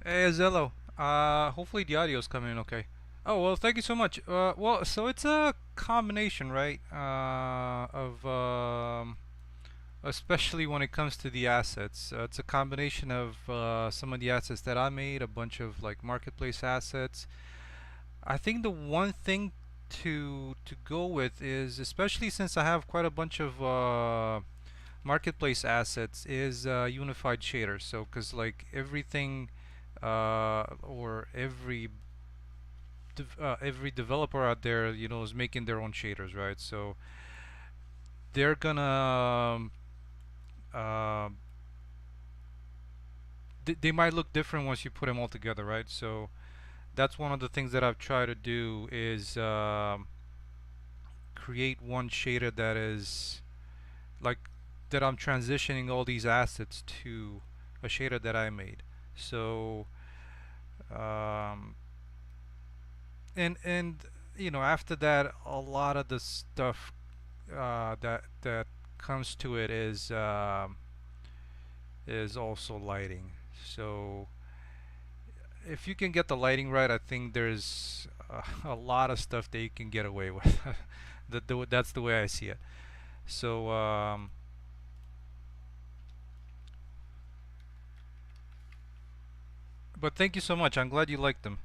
Hey, Azello. Hopefully the audio is coming in okay. Oh, well, thank you so much. Well, so it's a combination, right? Especially when it comes to the assets. It's a combination of some of the assets that I made, a bunch of like marketplace assets. I think the one thing to go with is, especially since I have quite a bunch of marketplace assets, is unified shaders. So, because like everything or every developer out there, is making their own shaders, right? So they're gonna they might look different once you put them all together, right? So that's one of the things that I've tried to do is create one shader that is like that I'm transitioning all these assets to a shader that I made. So um, and after that, a lot of the stuff that comes to it is also lighting. So if you can get the lighting right, I think there's a lot of stuff that you can get away with. That's the way I see it. So but thank you so much. I'm glad you liked them.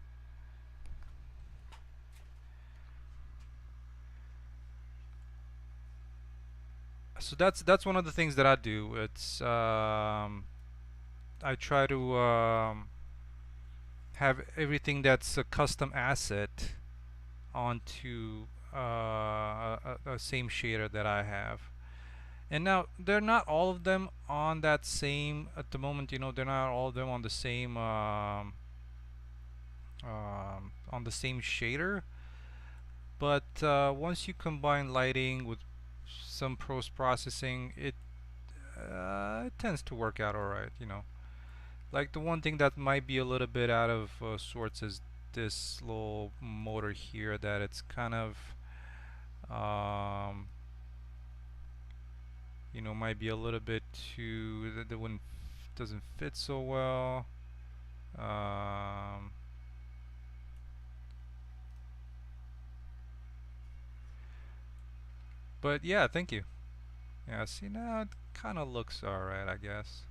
So that's one of the things that I do. It's I try to have everything that's a custom asset onto a same shader that I have. And now they're not all of them on that same at the moment. They're not all of them on the same shader. But once you combine lighting with some post processing, it tends to work out alright. Like the one thing that might be a little bit out of sorts is this little motor here that it's kind of um, might be a little bit too the one doesn't fit so well. Um, but yeah, thank you. Yeah, see now it kind of looks alright, I guess.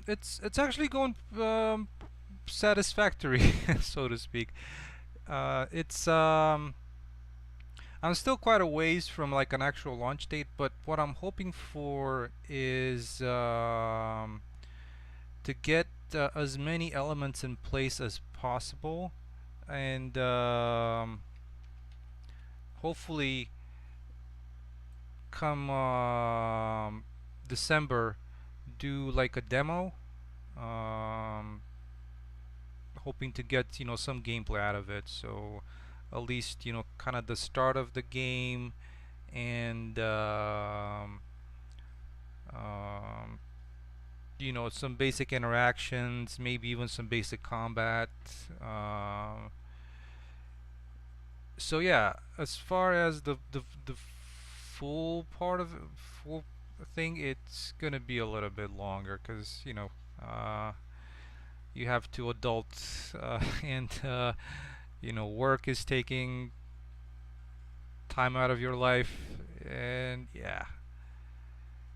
It's actually going satisfactory, so to speak. It's I'm still quite a ways from like an actual launch date, but what I'm hoping for is to get as many elements in place as possible, and hopefully come December do like a demo. Um, Hoping to get some gameplay out of it, so at least kind of the start of the game and um, some basic interactions, maybe even some basic combat. Uh, so yeah, as far as the full part of full thing, it's gonna be a little bit longer because you have to adult and work is taking time out of your life, and yeah,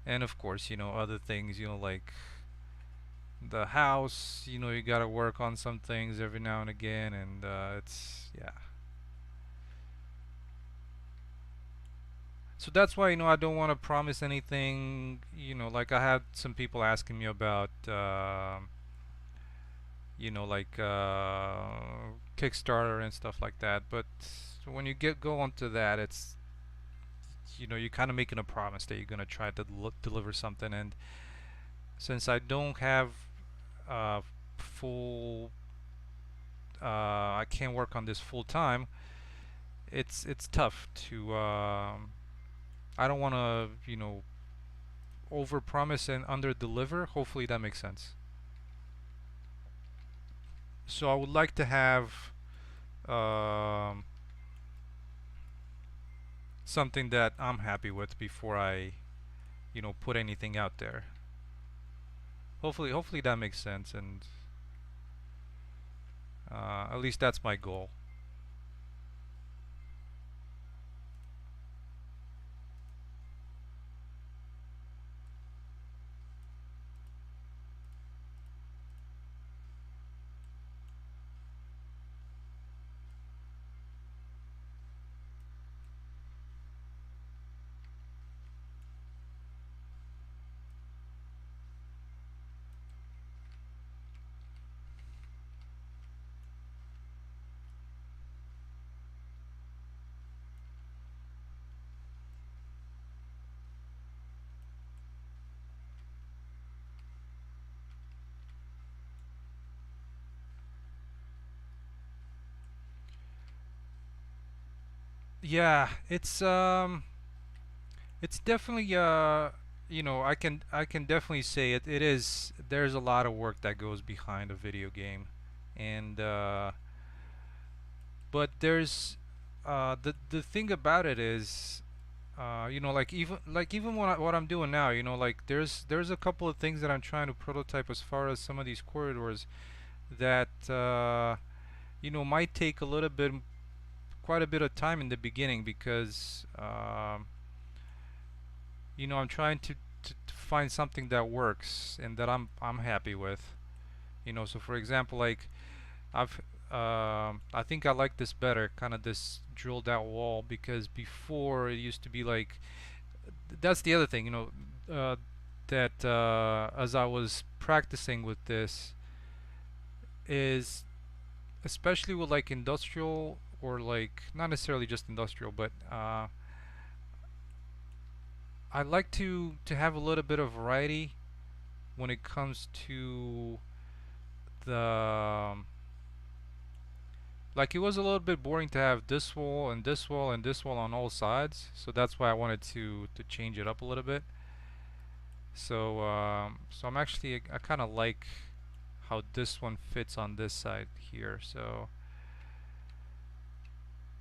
and of course other things like the house. You gotta work on some things every now and again, and it's yeah. So that's why I don't want to promise anything. Like I had some people asking me about like Kickstarter and stuff like that. But when you go onto that, it's you're kind of making a promise that you're gonna try to deliver something. And since I don't have full, I can't work on this full time. It's tough to. I don't want to over promise and under deliver. Hopefully that makes sense. So I would like to have um, something that I'm happy with before I put anything out there. Hopefully that makes sense, and at least that's my goal. Yeah, it's definitely I can definitely say it is. There's a lot of work that goes behind a video game, and but there's the thing about it is like even what I'm doing now, like there's a couple of things that I'm trying to prototype as far as some of these corridors that might take a little bit, quite a bit of time in the beginning because I'm trying to find something that works and that I'm happy with. So for example, like I've I think I like this better, kind of this drilled out wall, because before it used to be like that's the other thing, that as I was practicing with this is especially with like industrial, or like not necessarily just industrial, but I like to have a little bit of variety when it comes to the like it was a little bit boring to have this wall and this wall and this wall on all sides, so that's why I wanted to change it up a little bit. So I'm actually I kind of like how this one fits on this side here. So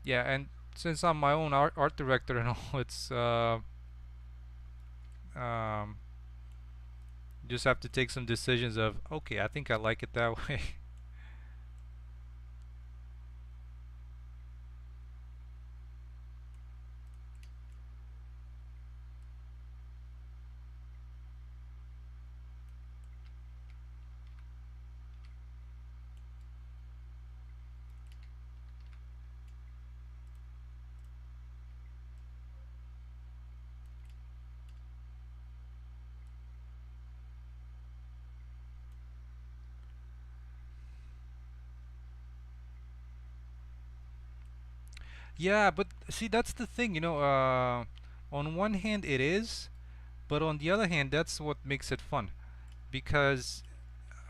yeah, and since I'm my own art director and all, it's um, just have to take some decisions of okay, I think I like it that way. Yeah, but see, that's the thing, on one hand it is, but on the other hand, that's what makes it fun because,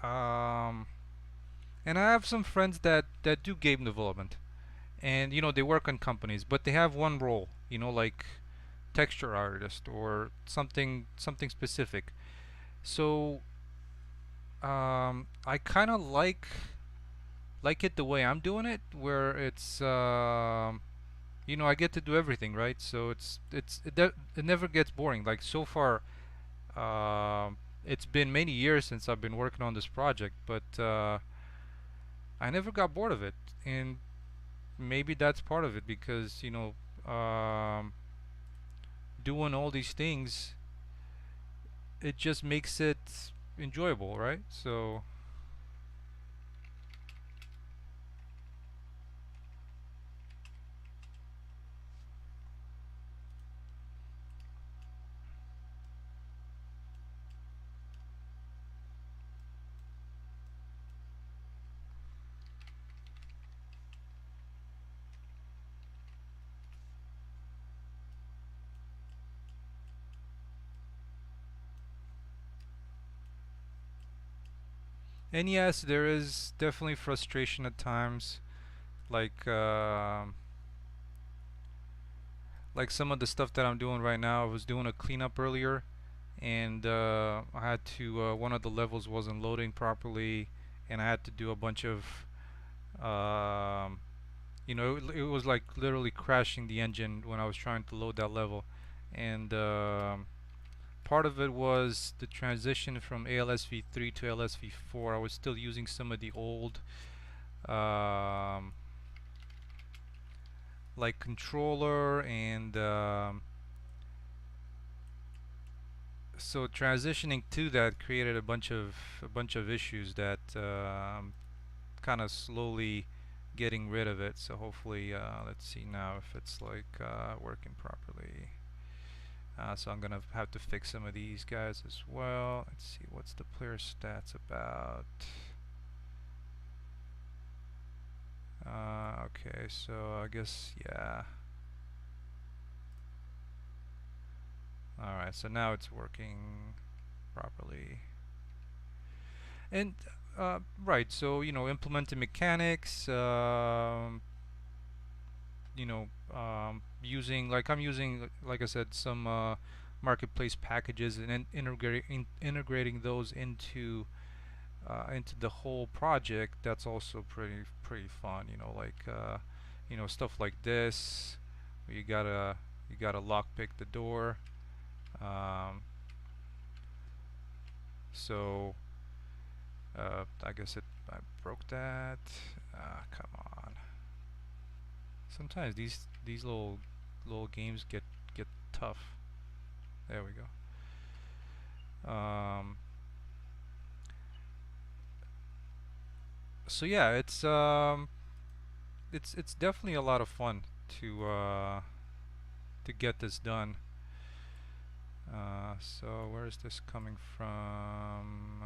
um, and I have some friends that do game development, and they work on companies, but they have one role, like texture artist or something specific. So, I kind of like it the way I'm doing it, where it's I get to do everything, right? So it never gets boring. Like so far, it's been many years since I've been working on this project, but I never got bored of it, and maybe that's part of it because doing all these things, it just makes it enjoyable, right? So and yes, there is definitely frustration at times, like like some of the stuff that I'm doing right now. I was doing a cleanup earlier, and I had to one of the levels wasn't loading properly, and I had to do a bunch of um, it was like literally crashing the engine when I was trying to load that level, and part of it was the transition from ALSv3 to ALSv4. I was still using some of the old um, like controller, and so transitioning to that created a bunch of issues that kind of slowly getting rid of it. So hopefully, let's see now if it's like working properly. So I'm gonna have to fix some of these guys as well. Let's see what's the player stats about. Okay, so I guess yeah. All right, so now it's working properly. And right, so implementing mechanics. Using like I'm using like I said some marketplace packages and then integrating those into the whole project. That's also pretty fun. Like stuff like this. Where you gotta lockpick the door. Um, so I guess I broke that. Come on. Sometimes these little games get tough. There we go. So yeah, it's definitely a lot of fun to uh, to get this done. So where is this coming from?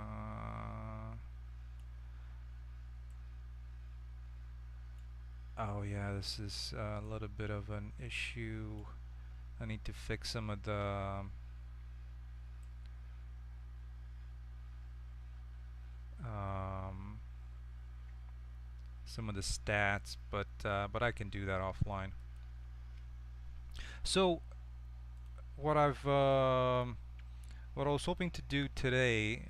Oh yeah, this is a little bit of an issue. I need to fix um, some of the stats, but I can do that offline. So what I've what I was hoping to do today,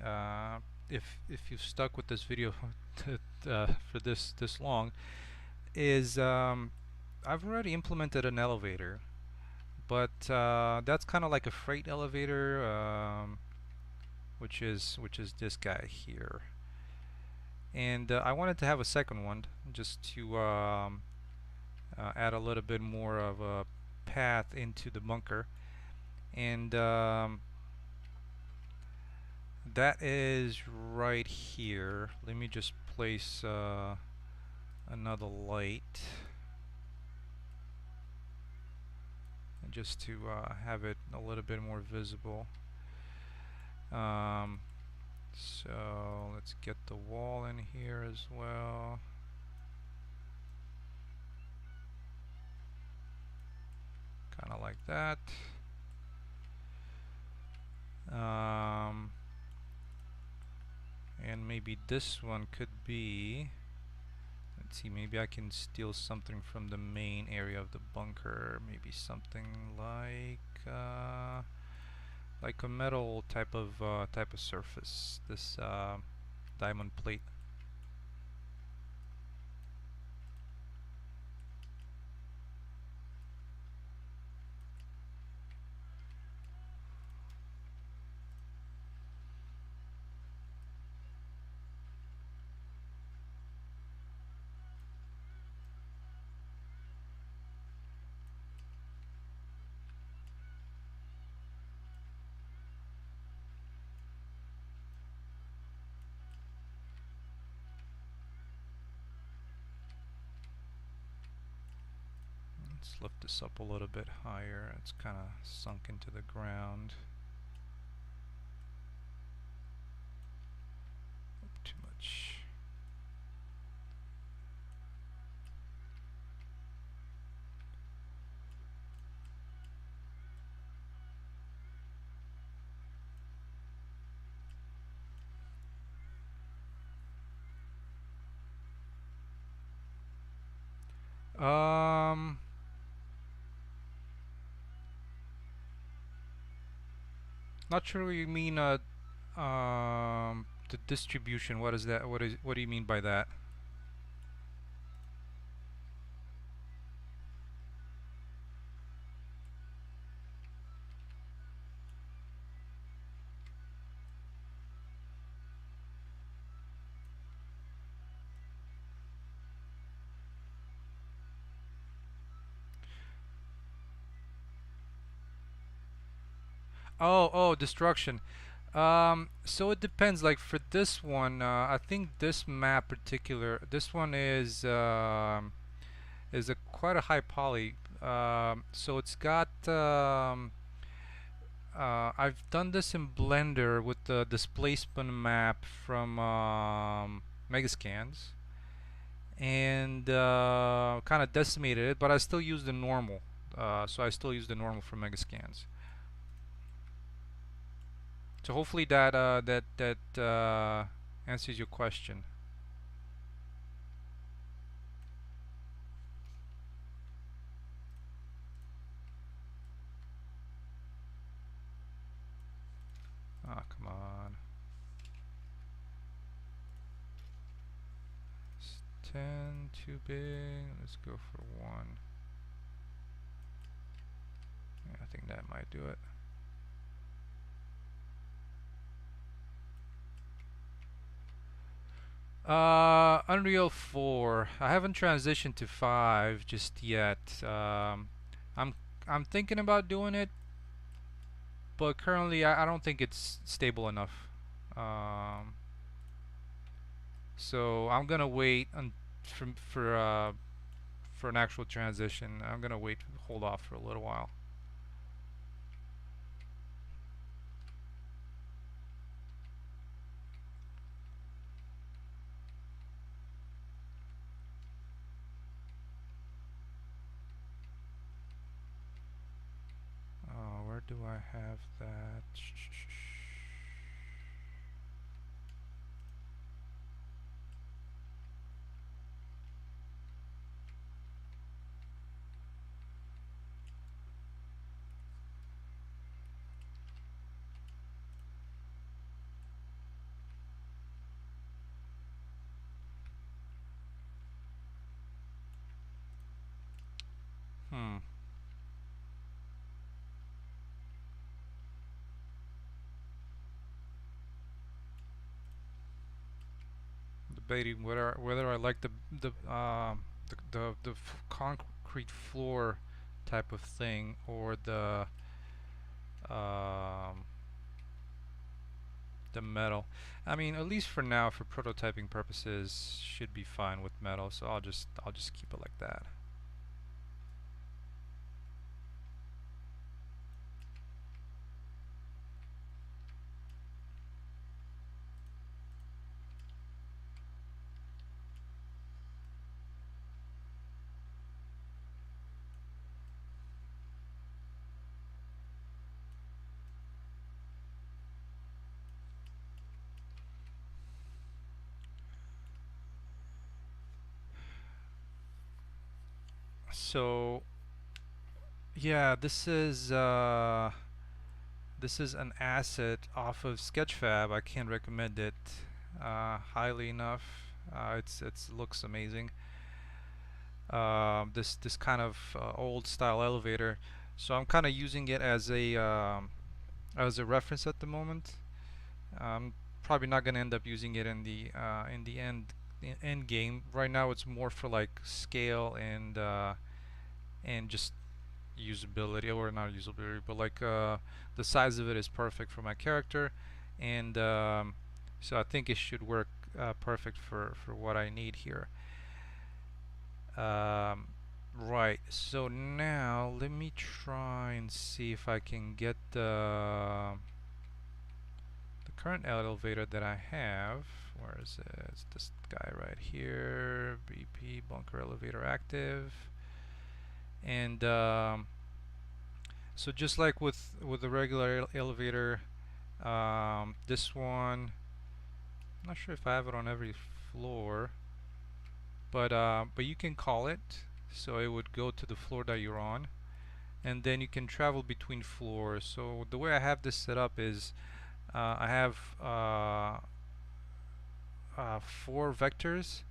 if you've stuck with this video for this long, is I've already implemented an elevator, but that's kind of like a freight elevator, which is this guy here, and I wanted to have a second one just to add a little bit more of a path into the bunker, and that is right here. Let me just place another light, and just to have it a little bit more visible. Um, so let's get the wall in here as well. kind of like that. And maybe this one could be, let's see, maybe I can steal something from the main area of the bunker. Maybe something like a metal type of surface. This diamond plate. Let's lift this up a little bit higher. It's kind of sunk into the ground. Too much. Not sure what you mean. The distribution. What is that? What do you mean by that? Oh, destruction. So it depends. Like for this one, I think this map particular, this one is a quite a high poly. So it's got I've done this in Blender with the displacement map from Megascans, and kind of decimated it, but I still use the normal. So I still use the normal for Megascans. So hopefully that answers your question. Ah, come on. It's 10 too big. Let's go for 1. Yeah, I think that might do it. Unreal 4. I haven't transitioned to 5 just yet. I'm I'm thinking about doing it, but currently I don't think it's stable enough. Um, so I'm gonna wait for an actual transition. I'm gonna hold off for a little while. Where do I have that? Hmm. Debating whether I like the concrete floor type of thing or um, the metal. I mean, at least for now, for prototyping purposes, should be fine with metal. So I'll just keep it like that. So yeah, this is an asset off of Sketchfab. I can't recommend it highly enough. It's looks amazing. This kind of old style elevator. So I'm kind of using it as a reference at the moment. I'm probably not gonna end up using it in the end game. Right now, it's more for like scale and just usability, or not usability, but like the size of it is perfect for my character, and so I think it should work perfect for what I need here. Um, right. So now let me try and see if I can get the current elevator that I have. Where is it? It's this guy right here. BP bunker elevator active. And so just like with the regular elevator, this one, I'm not sure if I have it on every floor, but you can call it, so it would go to the floor that you're on, and then you can travel between floors. So the way I have this set up is I have 4 vectors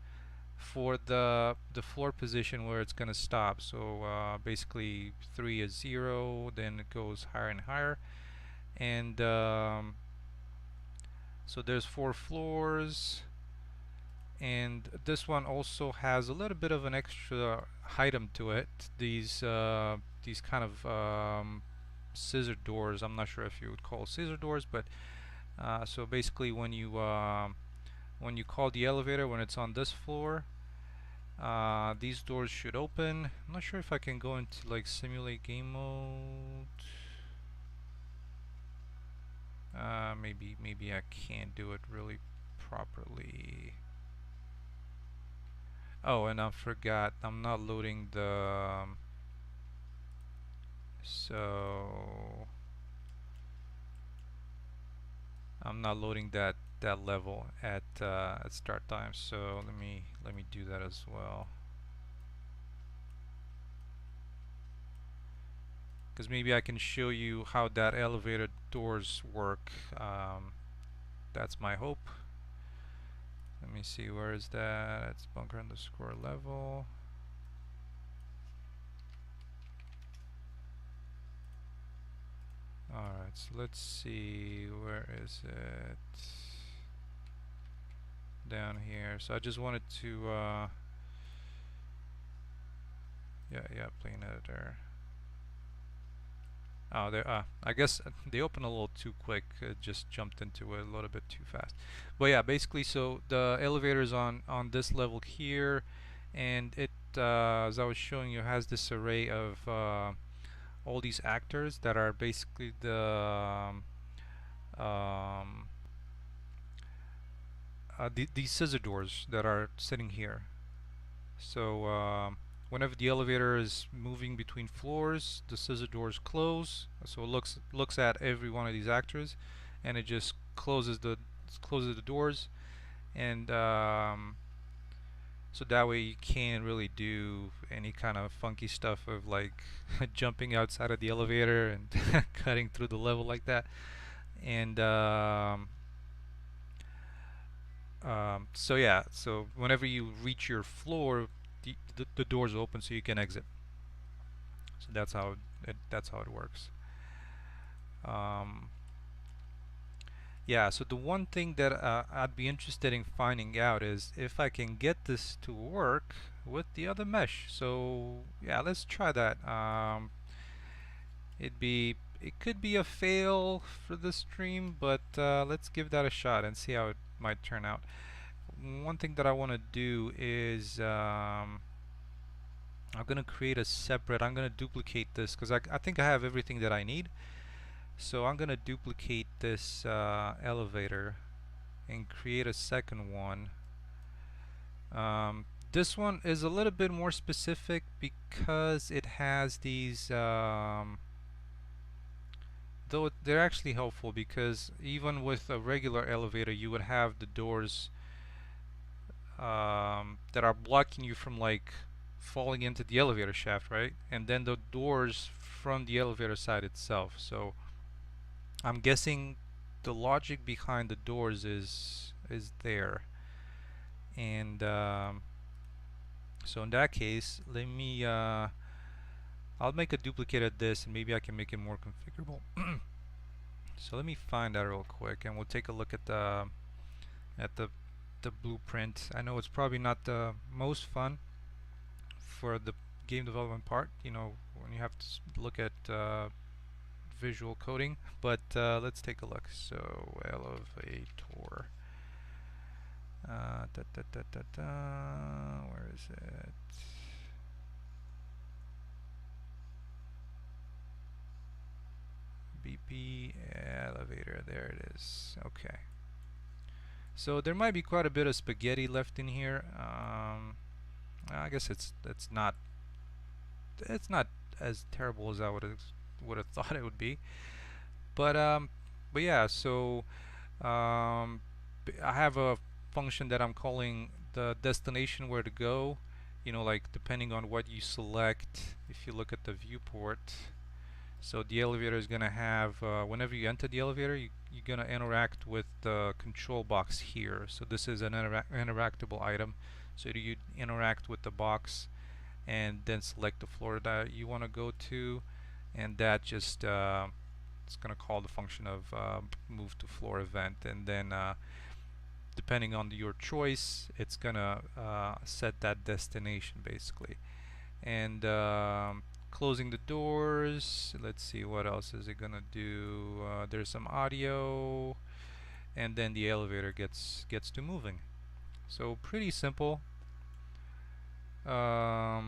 for the floor position where it's gonna stop. So basically 3 is 0, then it goes higher and higher, and so there's 4 floors, and this one also has a little bit of an extra item to it. These kind of scissor doors. I'm not sure if you would call scissor doors, but so basically when you call the elevator when it's on this floor, these doors should open. I'm not sure if I can go into like simulate game mode. Maybe I can't do it really properly. Oh, and I forgot, I'm not loading the so I'm not loading that level at start time. So let me do that as well, because maybe I can show you how that elevator doors work. That's my hope. Let me see, where is that? It's bunker underscore level. Alright, so let's see, where is it? Down here. So I just wanted to yeah, plane editor. Oh, there. I guess they opened a little too quick. Just jumped into it a little bit too fast. But yeah, basically, so the elevator is on this level here, and it, as I was showing you, has this array of all these actors that are basically um, these scissor doors that are sitting here. So whenever the elevator is moving between floors, the scissor doors close. So it looks at every one of these actors, and it just closes the doors, and so that way you can't really do any kind of funky stuff of like jumping outside of the elevator and cutting through the level like that. And so yeah, so whenever you reach your floor, the doors open so you can exit. So that's how it works. Um, yeah, so the one thing that I'd be interested in finding out is if I can get this to work with the other mesh. So yeah, let's try that. It could be a fail for the stream, but let's give that a shot and see how it might turn out. One thing that I want to do is I'm gonna create a separate. I'm gonna duplicate this because I think I have everything that I need. So I'm gonna duplicate this elevator and create a second one. This one is a little bit more specific because it has these though they're actually helpful, because even with a regular elevator you would have the doors that are blocking you from like falling into the elevator shaft, right? And then the doors from the elevator side itself. So I'm guessing the logic behind the doors is there. And so in that case, let me I'll make a duplicate of this, and maybe I can make it more configurable. So let me find that real quick, and we'll take a look at at the the blueprint. I know it's probably not the most fun for the game development part, you know, when you have to look at visual coding, but let's take a look. So elevator, where is it? BP elevator, there it is. Okay. So there might be quite a bit of spaghetti left in here. I guess it's not as terrible as I would have thought it would be. But yeah. So I have a function that I'm calling the destination where to go. You know, like depending on what you select. If you look at the viewport, so the elevator is going to have, whenever you enter the elevator, you're going to interact with the control box here. So this is an interactable item. So you interact with the box and then select the floor that you want to go to, and that just it's going to call the function of move to floor event, and then depending on your choice, it's going to set that destination basically. And closing the doors, let's see what else is it gonna do. There's some audio, and then the elevator gets to moving. So pretty simple. Yeah,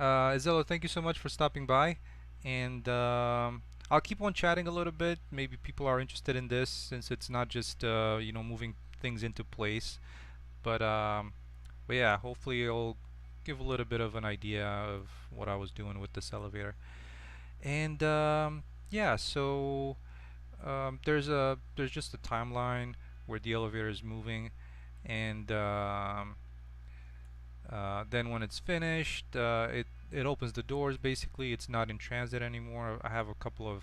Izelo, thank you so much for stopping by, and I'll keep on chatting a little bit. Maybe people are interested in this, since it's not just you know, moving things into place, but yeah, hopefully it'll give a little bit of an idea of what I was doing with this elevator. And yeah, so there's just a timeline where the elevator is moving, and then when it's finished, it opens the doors. Basically, it's not in transit anymore. I have a couple of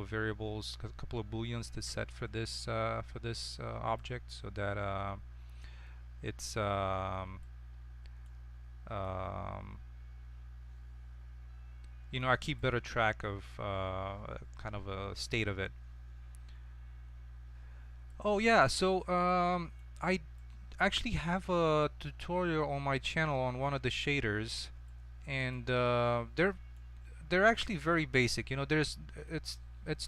variables, a couple of booleans to set for this object, so that it's um, you know, I keep better track of kind of a state of it. Oh yeah, so I actually have a tutorial on my channel on one of the shaders, and they're actually very basic. You know, it's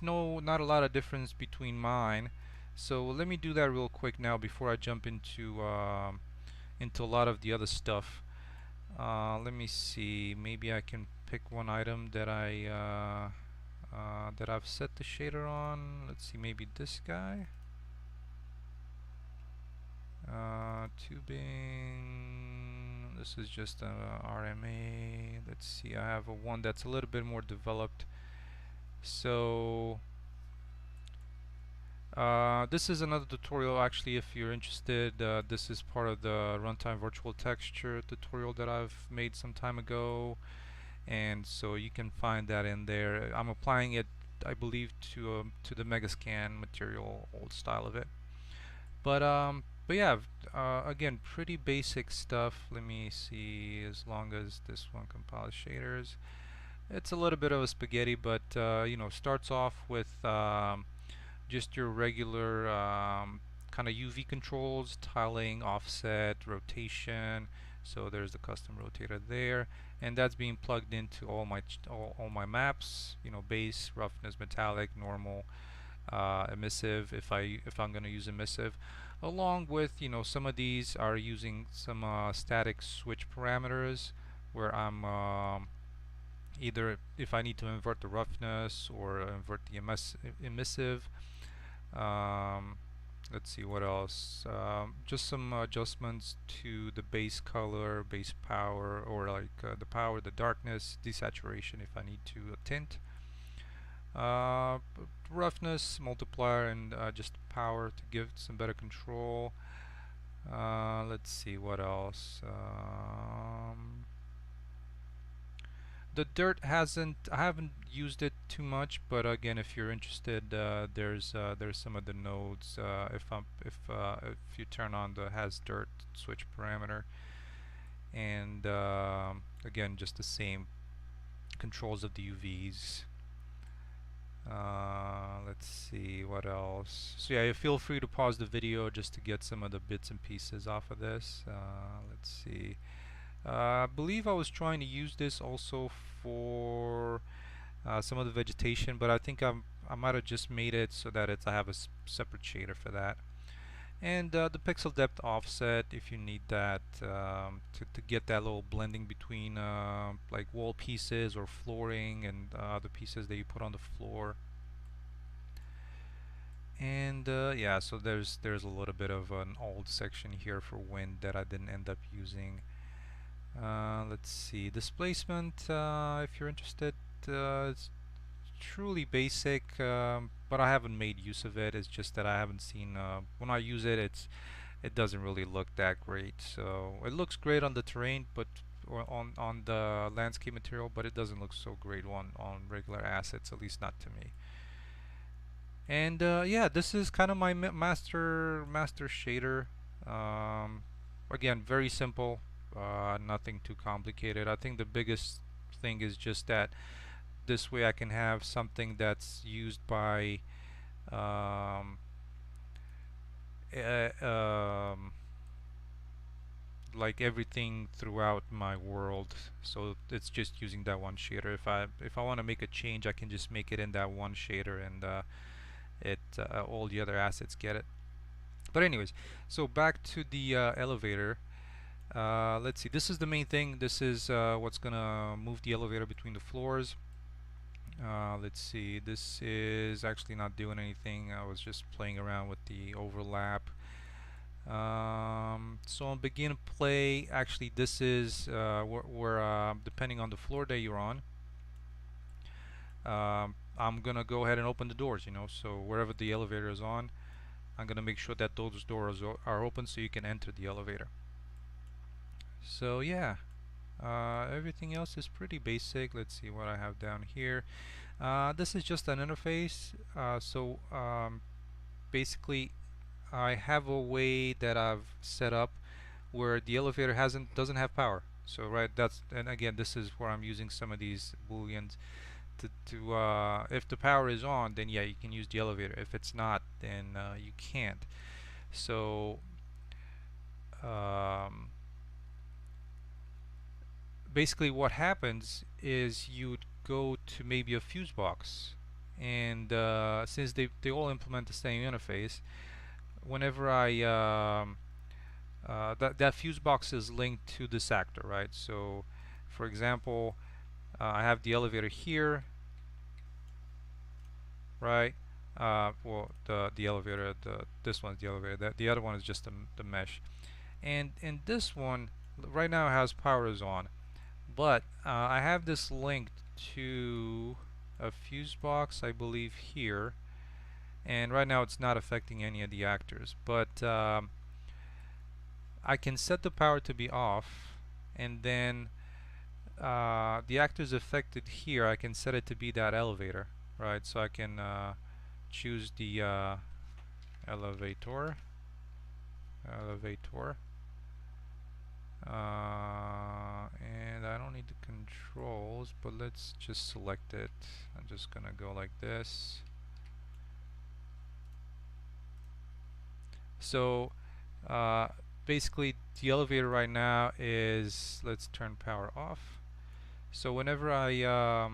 not a lot of difference between mine. So let me do that real quick now before I jump into a lot of the other stuff. Let me see. Maybe I can pick one item that that I've set the shader on. Let's see. Maybe this guy. Tubing. This is just a RMA. Let's see. I have a one that's a little bit more developed. So this is another tutorial, actually, if you're interested. This is part of the runtime virtual texture tutorial that I've made some time ago, and so you can find that in there. I'm applying it, I believe, to the Megascan material, old style of it. But yeah, again, pretty basic stuff. Let me see. As long as this one compiles shaders, it's a little bit of a spaghetti, but you know, starts off with just your regular kind of UV controls, tiling, offset, rotation. So there's the custom rotator there, and that's being plugged into all my maps. You know, base, roughness, metallic, normal, emissive. If I'm going to use emissive, along with, you know, some of these are using some static switch parameters, where I'm either if I need to invert the roughness or invert the emissive. Um, let's see what else. Just some adjustments to the base color, base power, or like the power, the darkness, desaturation if I need to tint. Roughness, multiplier, and just power to give some better control. Let's see what else. The dirt hasn't I haven't used it too much, but again, if you're interested, there's some of the nodes. If you turn on the has dirt switch parameter, and again, just the same controls of the UVs. Let's see what else. So yeah, feel free to pause the video just to get some of the bits and pieces off of this. Let's see. I believe I was trying to use this also for some of the vegetation, but I think I might have just made it so that I have a separate shader for that. And the pixel depth offset, if you need that to get that little blending between like wall pieces or flooring and other pieces that you put on the floor. And yeah, so there's a little bit of an old section here for wind that I didn't end up using. Let's see, displacement, if you're interested, it's truly basic, but I haven't made use of it. It's just that I haven't seen, when I use it, it doesn't really look that great. So it looks great on the terrain, but or on the landscape material, but it doesn't look so great on regular assets, at least not to me. And yeah, this is kind of my master shader. Again, very simple, nothing too complicated. I think the biggest thing is just that this way I can have something that's used by um, uh, um, like everything throughout my world. So it's just using that one shader. If I want to make a change, I can just make it in that one shader, and all the other assets get it. But anyways, so back to the elevator. Let's see. This is the main thing. This is what's gonna move the elevator between the floors. Let's see. This is actually not doing anything. I was just playing around with the overlap. So on begin play, actually this is where depending on the floor that you're on, I'm gonna go ahead and open the doors, so wherever the elevator is on, I'm gonna make sure that those doors are open so you can enter the elevator. So yeah, everything else is pretty basic. Let's see what I have down here. This is just an interface, so basically I have a way that I've set up where the elevator doesn't have power. So right, and again, this is where I'm using some of these booleans to if the power is on, then yeah, you can use the elevator. If it's not, then you can't. So um, basically what happens is you'd go to maybe a fuse box, and since they all implement the same interface, whenever that fuse box is linked to this actor, right? So for example, I have the elevator here, right? Well, the elevator, this one's the elevator. The other one is just the mesh, and this one right now has power is on, but I have this linked to a fuse box, I believe here, and right now it's not affecting any of the actors, but I can set the power to be off, and then the actors affected here, I can set it to be that elevator, right? So I can choose the elevator, and I don't need the controls, but let's just select it. I'm just gonna go like this. So basically the elevator right now is, let's turn power off. So whenever I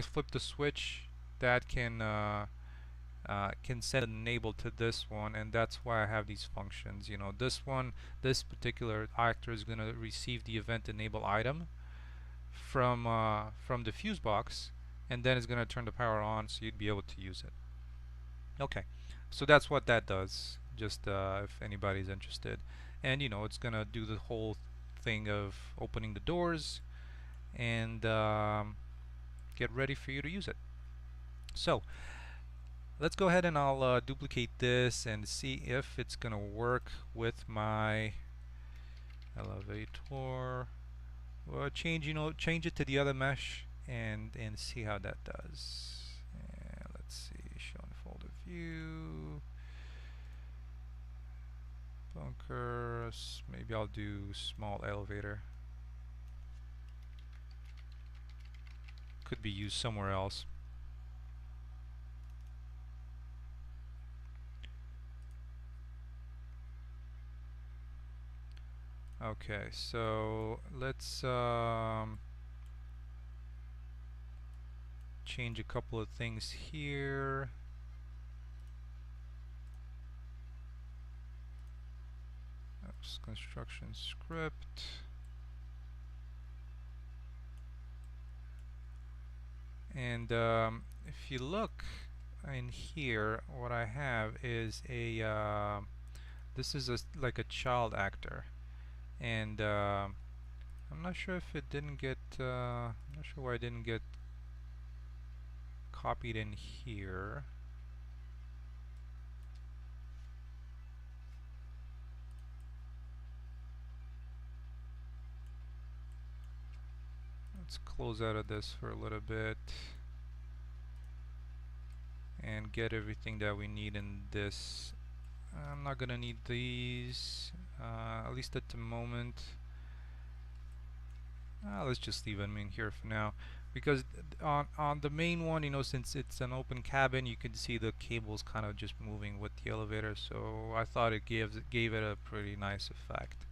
flip the switch, that can send an enable to this one, and that's why I have these functions. This particular actor is going to receive the event enable item from the fuse box, and then it's going to turn the power on, so you'd be able to use it. Okay, so that's what that does. Just if anybody's interested, and it's going to do the whole thing of opening the doors and get ready for you to use it. So Let's go ahead and I'll duplicate this and see if it's gonna work with my elevator. Well, change it to the other mesh and see how that does. And let's see, show in folder view, bunkers. Maybe I'll do small elevator. Could be used somewhere else. Okay, so let's change a couple of things here. Oops, construction script. And if you look in here, what I have is a this is like a child actor, and I'm not sure if it didn't get I'm not sure why it didn't get copied in here. Let's close out of this for a little bit and get everything that we need in this. I'm not gonna need these, at least at the moment. Let's just leave them in here for now, because on the main one, you know, since it's an open cabin, you can see the cables kind of just moving with the elevator. So I thought it gave it a pretty nice effect.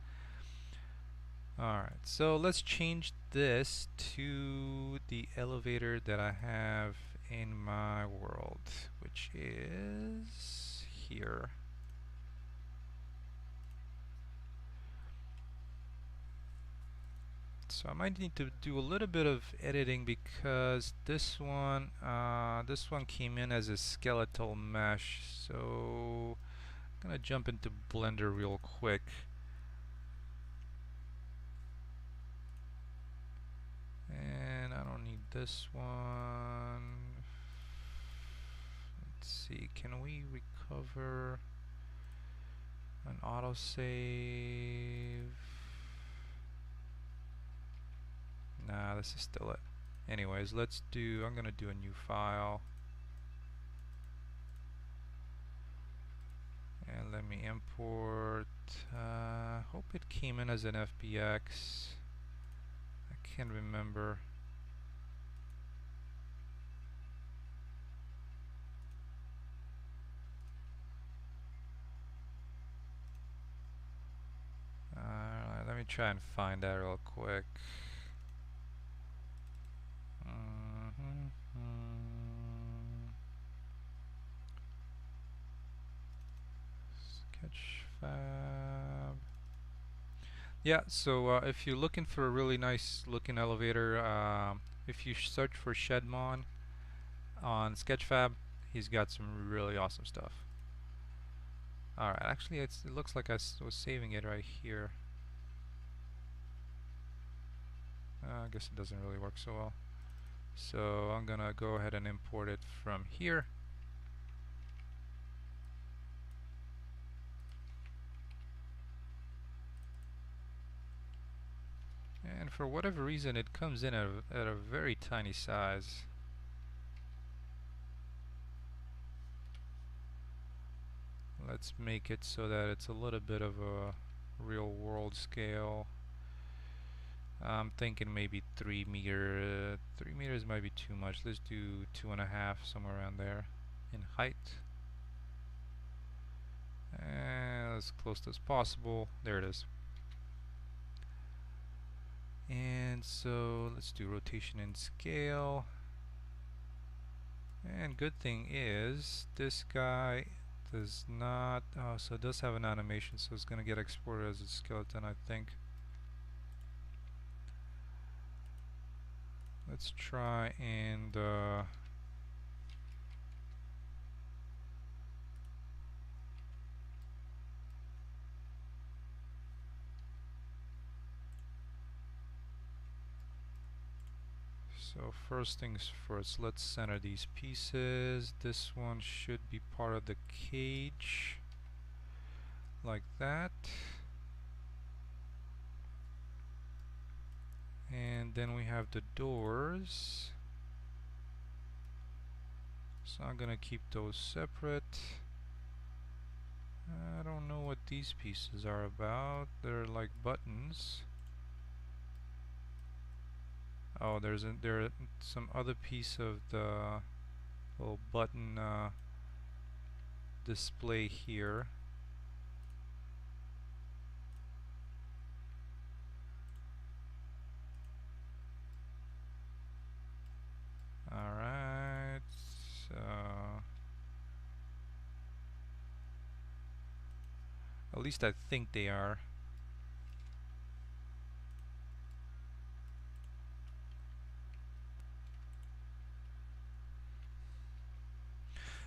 Alright, so let's change this to the elevator that I have in my world, which is here. So I might need to do a little bit of editing because this one came in as a skeletal mesh. So I'm gonna jump into Blender real quick. And I don't need this one. Let's see, can we recover an autosave? Nah, this is still it. Anyways, I'm gonna do a new file. And let me import, hope it came in as an FBX. I can't remember. Let me try and find that real quick. Sketchfab. Yeah, so if you're looking for a really nice looking elevator, if you search for Shedmon on Sketchfab, he's got some really awesome stuff. Alright, actually it looks like I was saving it right here. I guess it doesn't really work so well. So I'm gonna go ahead and import it from here. And for whatever reason it comes in at a very tiny size. Let's make it so that it's a little bit of a real world scale. I'm thinking maybe 3 meter. 3 meters might be too much. Let's do 2.5, somewhere around there in height. And as close as possible. There it is. And so let's do rotation and scale. And good thing is this guy does not, oh, so it does have an animation, so it's gonna get exported as a skeleton, I think. Let's try and So first things first, let's center these pieces. This one should be part of the cage, like that. And then we have the doors. So I'm gonna keep those separate. I don't know what these pieces are about. They're like buttons. Oh, there some other piece of the little button display here. Alright, so at least I think they are.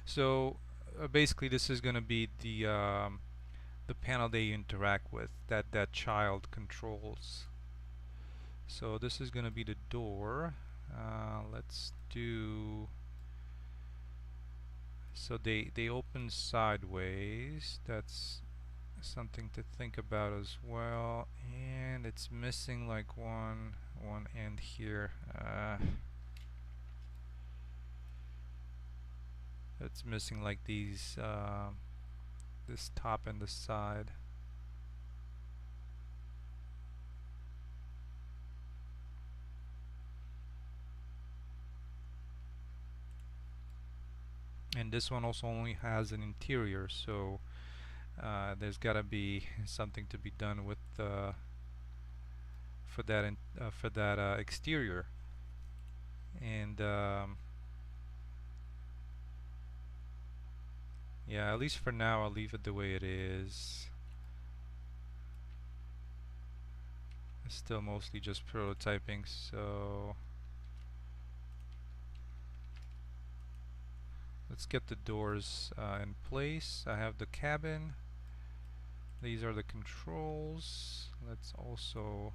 So basically this is going to be the panel they interact with, that child controls. So this is going to be the door. Let's do, so they open sideways. That's something to think about as well. And it's missing like one end here. It's missing like these this top and this side. And this one also only has an interior, so there's gotta be something to be done with for that exterior. And yeah, at least for now I'll leave it the way it is. It's still mostly just prototyping, so let's get the doors in place. I have the cabin. These are the controls. Let's also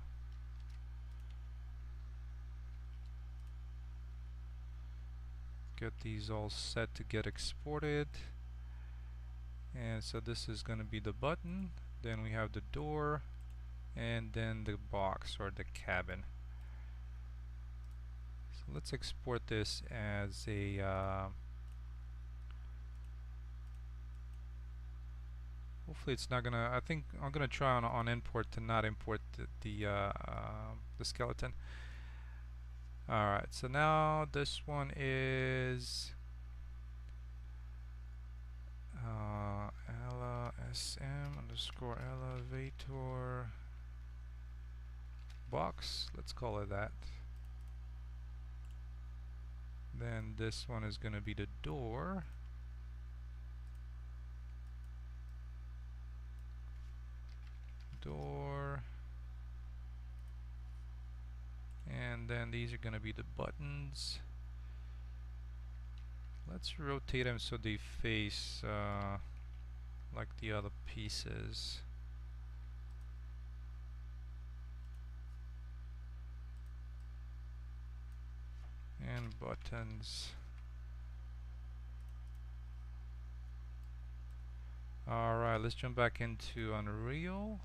get these all set to get exported. And so this is going to be the button. Then we have the door, and then the box or the cabin. So let's export this as a hopefully it's not gonna, I think I'm gonna try on import to not import the skeleton. Alright, so now this one is Ella SM underscore elevator box, let's call it that. Then this one is gonna be the door. And then these are gonna be the buttons. Let's rotate them so they face like the other pieces. And buttons. Alright, let's jump back into Unreal.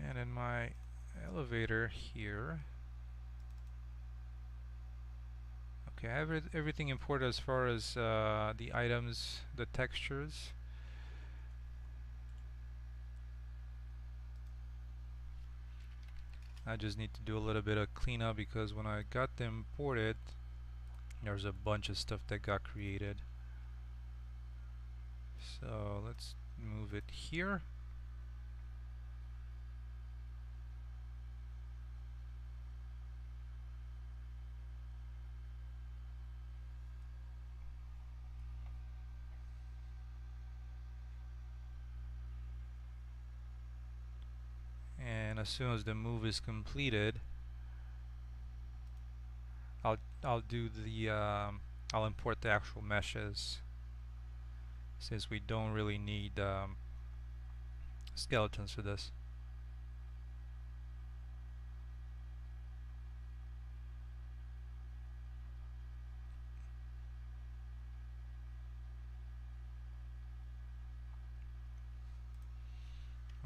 And in my elevator here, okay, I have everything imported as far as the items, the textures. I just need to do a little bit of cleanup because when I got them imported, there's a bunch of stuff that got created. So let's move it here. And as soon as the move is completed, I'll do the I'll import the actual meshes, since we don't really need skeletons for this.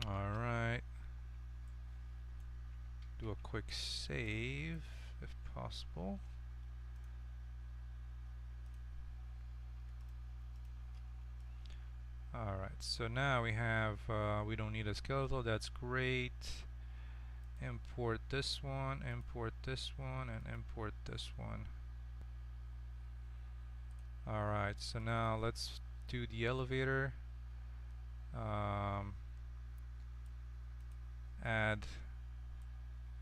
Alright. Do a quick save if possible. Alright, so now we have, we don't need a skeletal, that's great. Import this one, and import this one. Alright, so now let's do the elevator. Add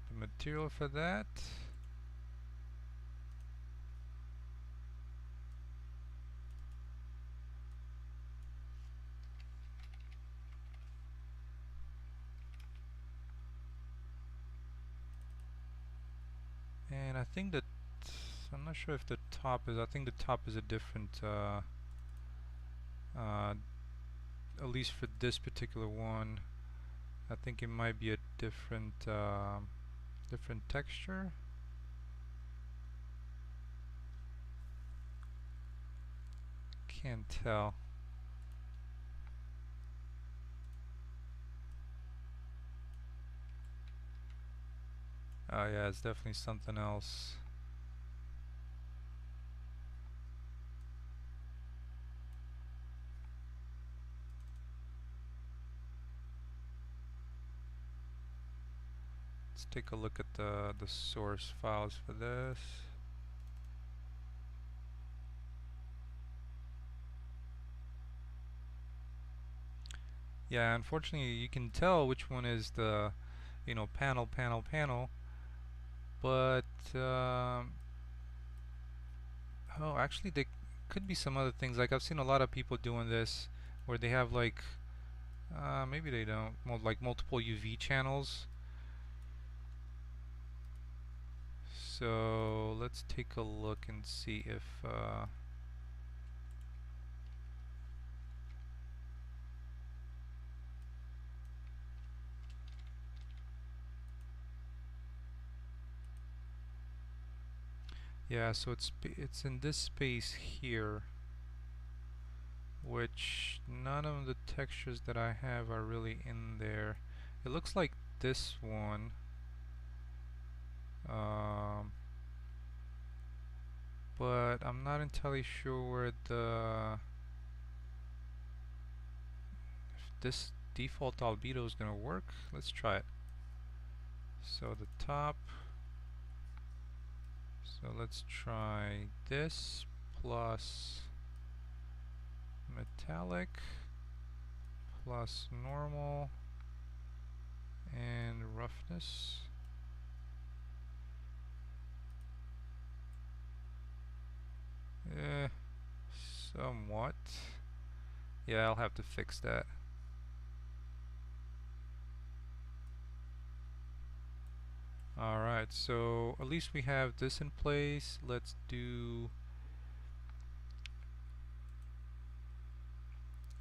the material for that. And I think that, I'm not sure if the top is, I think the top is a different, at least for this particular one, I think it might be a different, different texture. Can't tell. Oh yeah, it's definitely something else. Let's take a look at the source files for this. Yeah, unfortunately you can tell which one is the, you know, panel, but oh, actually there could be some other things. Like I've seen a lot of people doing this where they have like, maybe they don't, like multiple UV channels. So let's take a look and see if yeah, so it's in this space here, which none of the textures that I have are really in there. It looks like this one, but I'm not entirely sure where if this default albedo is gonna work. Let's try it. So the top, so let's try this plus metallic plus normal and roughness. Somewhat. Yeah, I'll have to fix that. Alright, so at least we have this in place. Let's do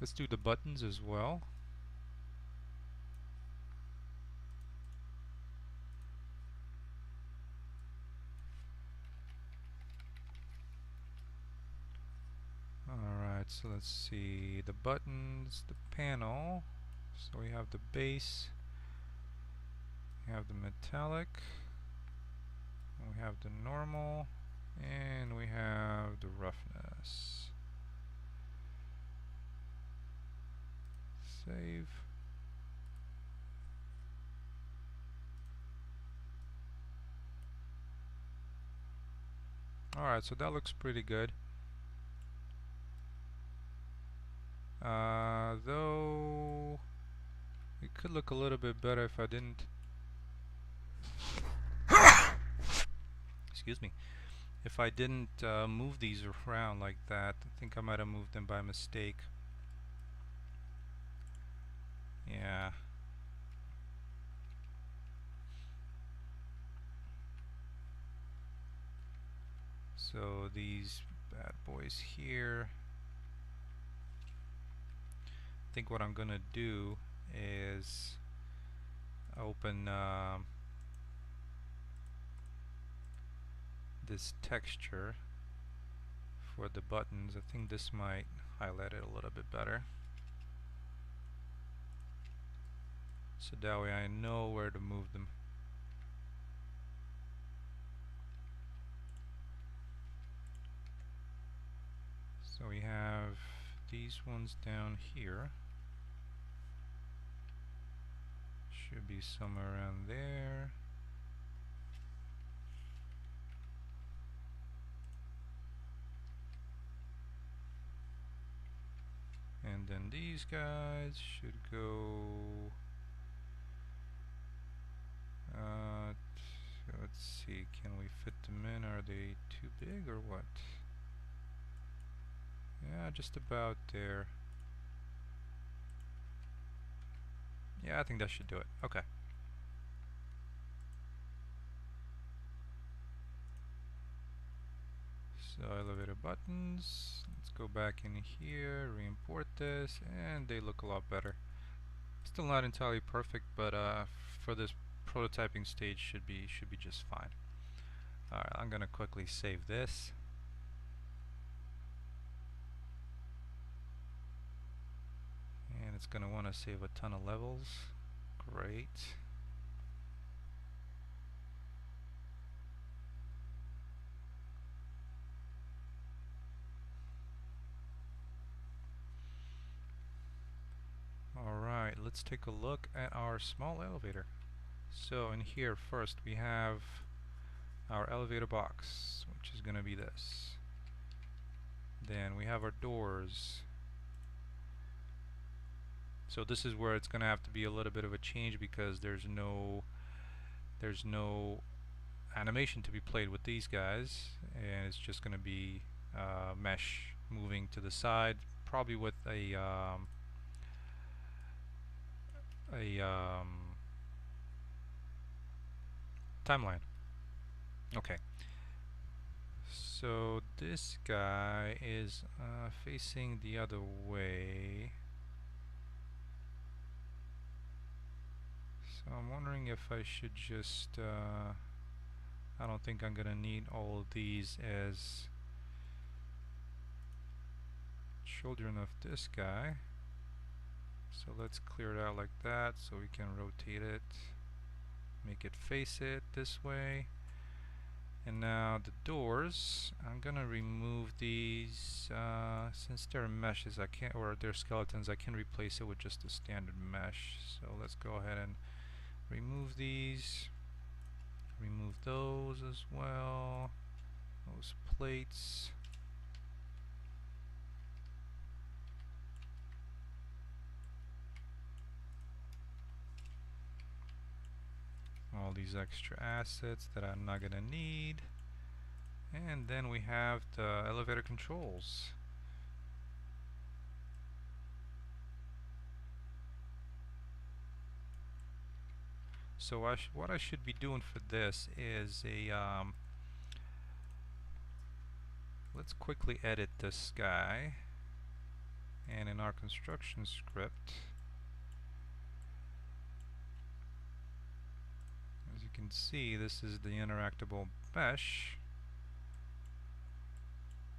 the buttons as well. Alright, so let's see the buttons, the panel. So we have the base, we have the metallic, we have the normal, and we have the roughness. Save. Alright, so that looks pretty good. Though it could look a little bit better if I didn't excuse me, if I didn't move these around like that. I think I might have moved them by mistake. Yeah. So these bad boys here, I think what I'm gonna do is open this texture for the buttons. I think this might highlight it a little bit better, so that way I know where to move them. So we have these ones down here. Should be somewhere around there. And then these guys should go let's see, can we fit them in? Are they too big or what? Yeah, just about there. Yeah, I think that should do it. Okay. So elevator buttons. Let's go back in here, re-import this, and they look a lot better. Still not entirely perfect, but for this prototyping stage should be just fine. Alright, I'm gonna quickly save this. And it's gonna want to save a ton of levels. Great. Alright, let's take a look at our small elevator. So in here first we have our elevator box, which is gonna be this. Then we have our doors. So this is where it's gonna have to be a little bit of a change because there's no animation to be played with these guys, and it's just gonna be mesh moving to the side, probably with a timeline. Okay. So this guy is facing the other way. So I'm wondering if I should just I don't think I'm gonna need all of these as children of this guy. So let's clear it out like that so we can rotate it, make it face it this way. And now the doors, I'm gonna remove these since they're meshes I can't, or they're skeletons, I can replace it with just a standard mesh. So let's go ahead and remove these, remove those as well, those plates. All these extra assets that I'm not gonna need. And then we have the elevator controls. So what I should be doing for this is let's quickly edit this guy. And in our construction script, as you can see, this is the interactable mesh.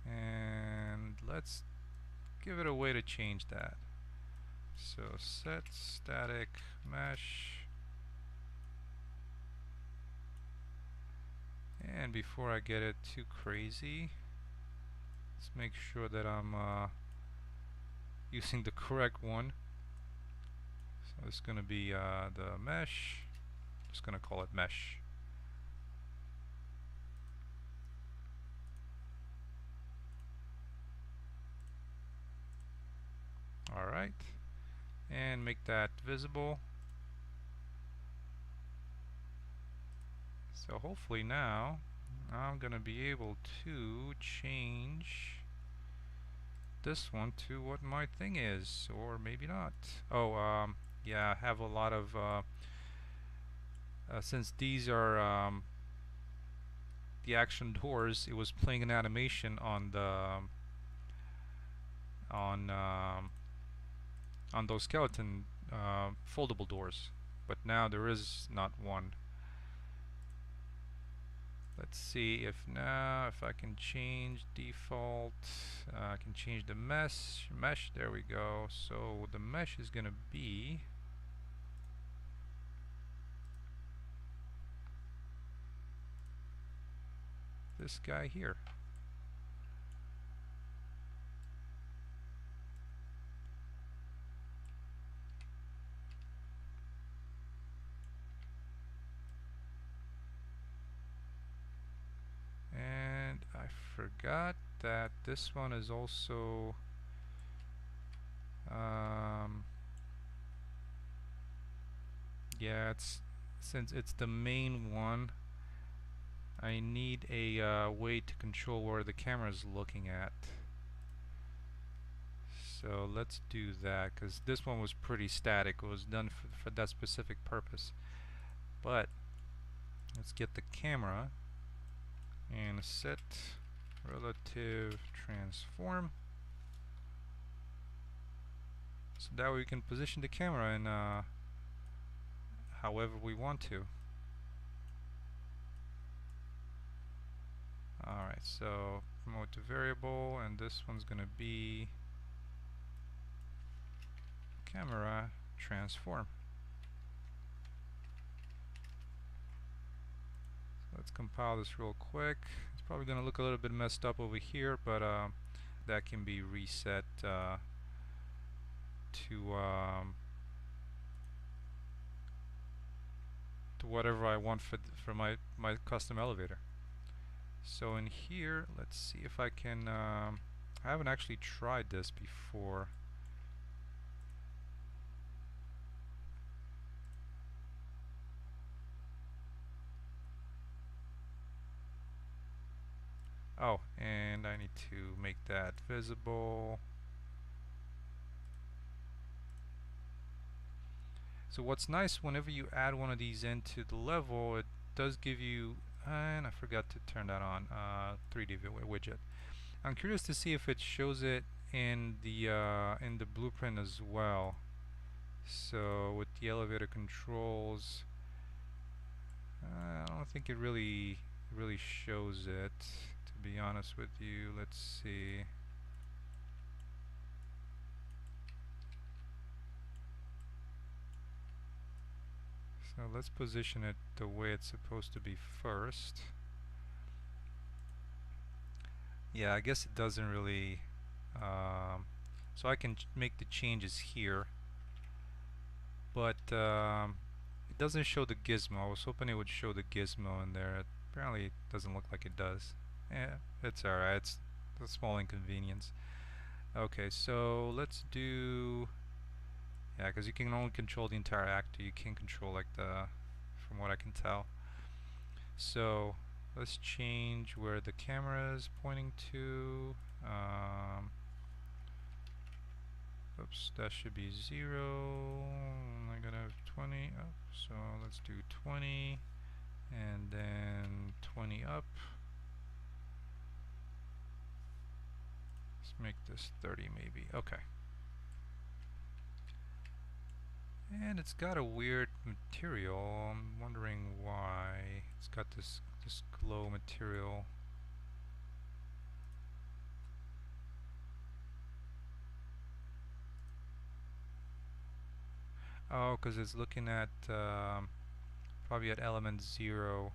And let's give it a way to change that. So set static mesh. And before I get it too crazy, let's make sure that I'm using the correct one. So it's going to be the mesh. Just going to call it mesh. Alright, and make that visible. So hopefully now I'm gonna be able to change this one to what my thing is, or maybe not. Oh, yeah, I have a lot of since these are the action doors, it was playing an animation on the on those skeleton foldable doors, but now there is not one. Let's see if now if I can change default. I can change the mesh. There we go. So the mesh is gonna be this guy here. And I forgot that this one is also yeah, it's since it's the main one, I need a way to control where the camera is looking at. So let's do that, because this one was pretty static. It was done for that specific purpose. But let's get the camera and set relative transform, so that way we can position the camera in however we want to. Alright, so promote to variable, and this one's gonna be camera transform. So let's compile this real quick. It's probably gonna look a little bit messed up over here, but that can be reset to whatever I want for my custom elevator. So in here, let's see if I can. I haven't actually tried this before. Oh, and I need to make that visible. So what's nice, whenever you add one of these into the level, it does give you, and I forgot to turn that on, 3D widget. I'm curious to see if it shows it in the blueprint as well. So with the elevator controls, I don't think it really shows it, to be honest with you. Let's see. So let's position it the way it's supposed to be first. Yeah, I guess it doesn't really. So I can make the changes here, but it doesn't show the gizmo. I was hoping it would show the gizmo in there. Apparently, it doesn't look like it does. Yeah, it's alright. It's a small inconvenience. Okay, so let's do. Yeah, because you can only control the entire actor. You can't control like from what I can tell. So let's change where the camera is pointing to. Oops, that should be 0. I'm gonna have 20 up, so let's do 20, and then 20 up. Let's make this 30 maybe. Okay. And it's got a weird material. I'm wondering why. It's got this glow material. Oh, because it's looking at probably at element 0.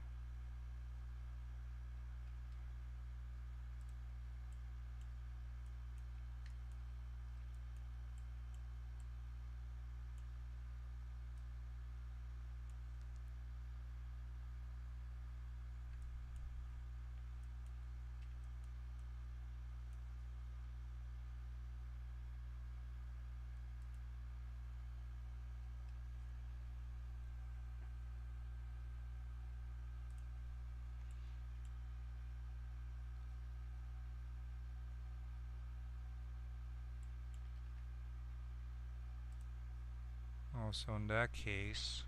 Oh, so in that case,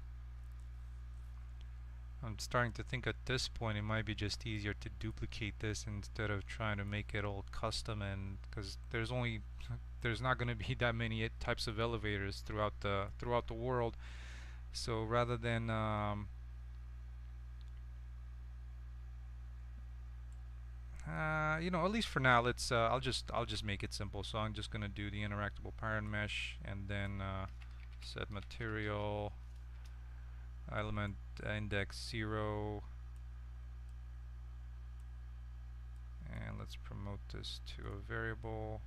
I'm starting to think at this point it might be just easier to duplicate this instead of trying to make it all custom, and because there's only there's not going to be that many types of elevators throughout the world. So rather than you know, at least for now, let's I'll just make it simple. So I'm just gonna do the interactable parent mesh and then set material element index 0, and let's promote this to a variable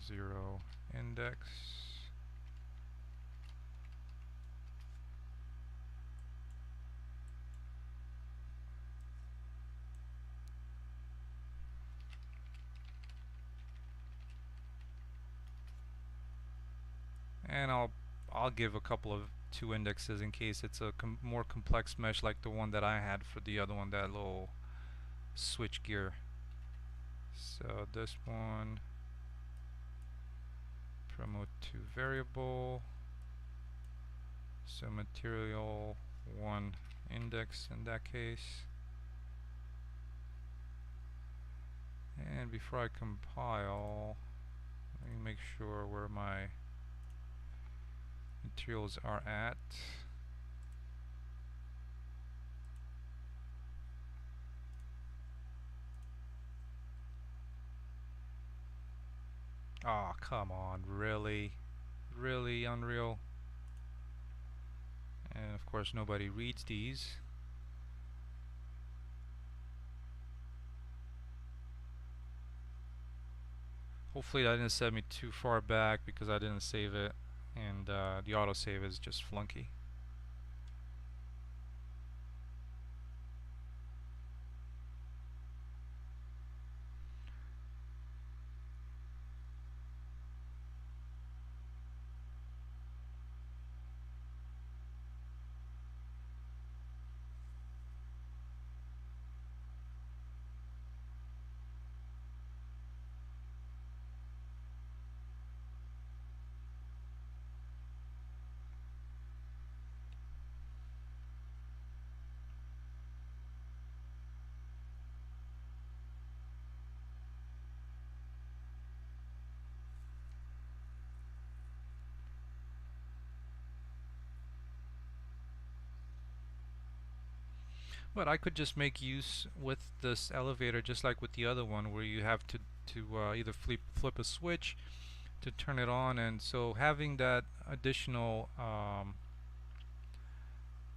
0 index. And I'll give a couple of 2 indexes in case it's a more complex mesh like the one that I had for the other one, that little switch gear. So this one, promote to variable, so material 1 index in that case. And before I compile, let me make sure where my materials are at. Aw, come on, really? Really, Unreal? And of course nobody reads these. Hopefully that didn't set me too far back because I didn't save it, and the autosave is just flunky. But I could just make use with this elevator just like with the other one, where you have to either flip a switch to turn it on, and so having that additional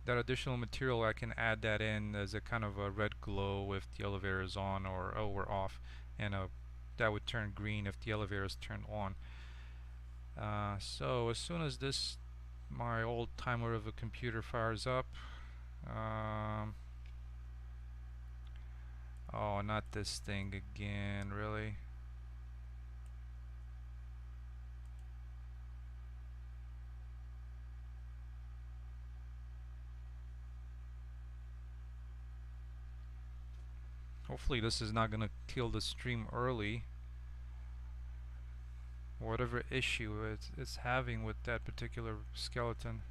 material, I can add that in as a kind of a red glow if the elevator is on or off, and that would turn green if the elevator is turned on. So as soon as my old timer of a computer fires up, um, oh, not this thing again, really. Hopefully this is not gonna kill the stream early. Whatever issue it's having with that particular skeleton.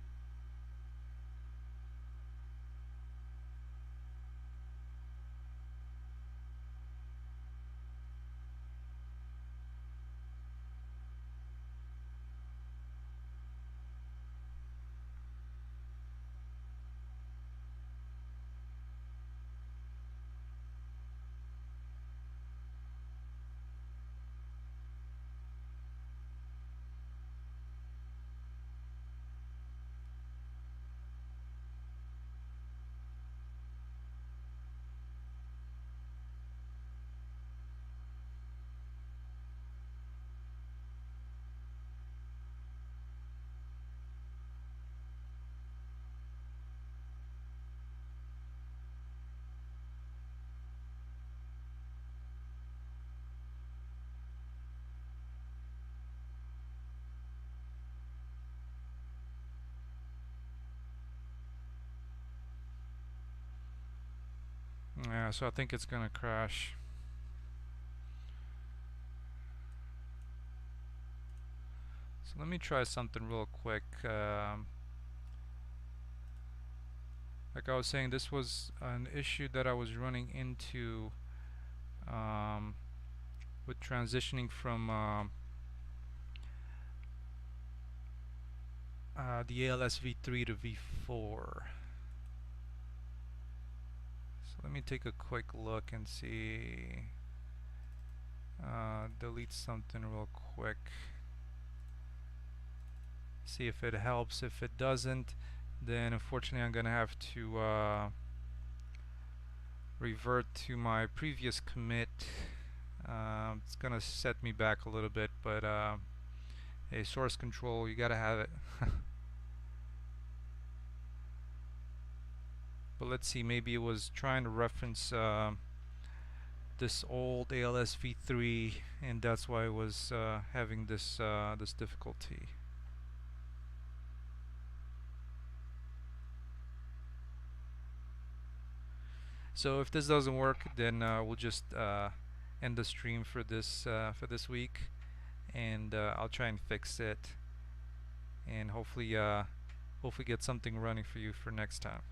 Yeah, so I think it's gonna crash. So let me try something real quick. Like I was saying, this was an issue that I was running into um, with transitioning from the ALS V3 to V4. So let me take a quick look and see. Delete something real quick. See if it helps. If it doesn't, then unfortunately I'm gonna have to revert to my previous commit. It's gonna set me back a little bit, but hey, source control, you gotta have it. But let's see, maybe it was trying to reference this old ALS V3, and that's why it was having this difficulty. So if this doesn't work, then we'll just end the stream for this week, and I'll try and fix it, and hopefully get something running for you for next time.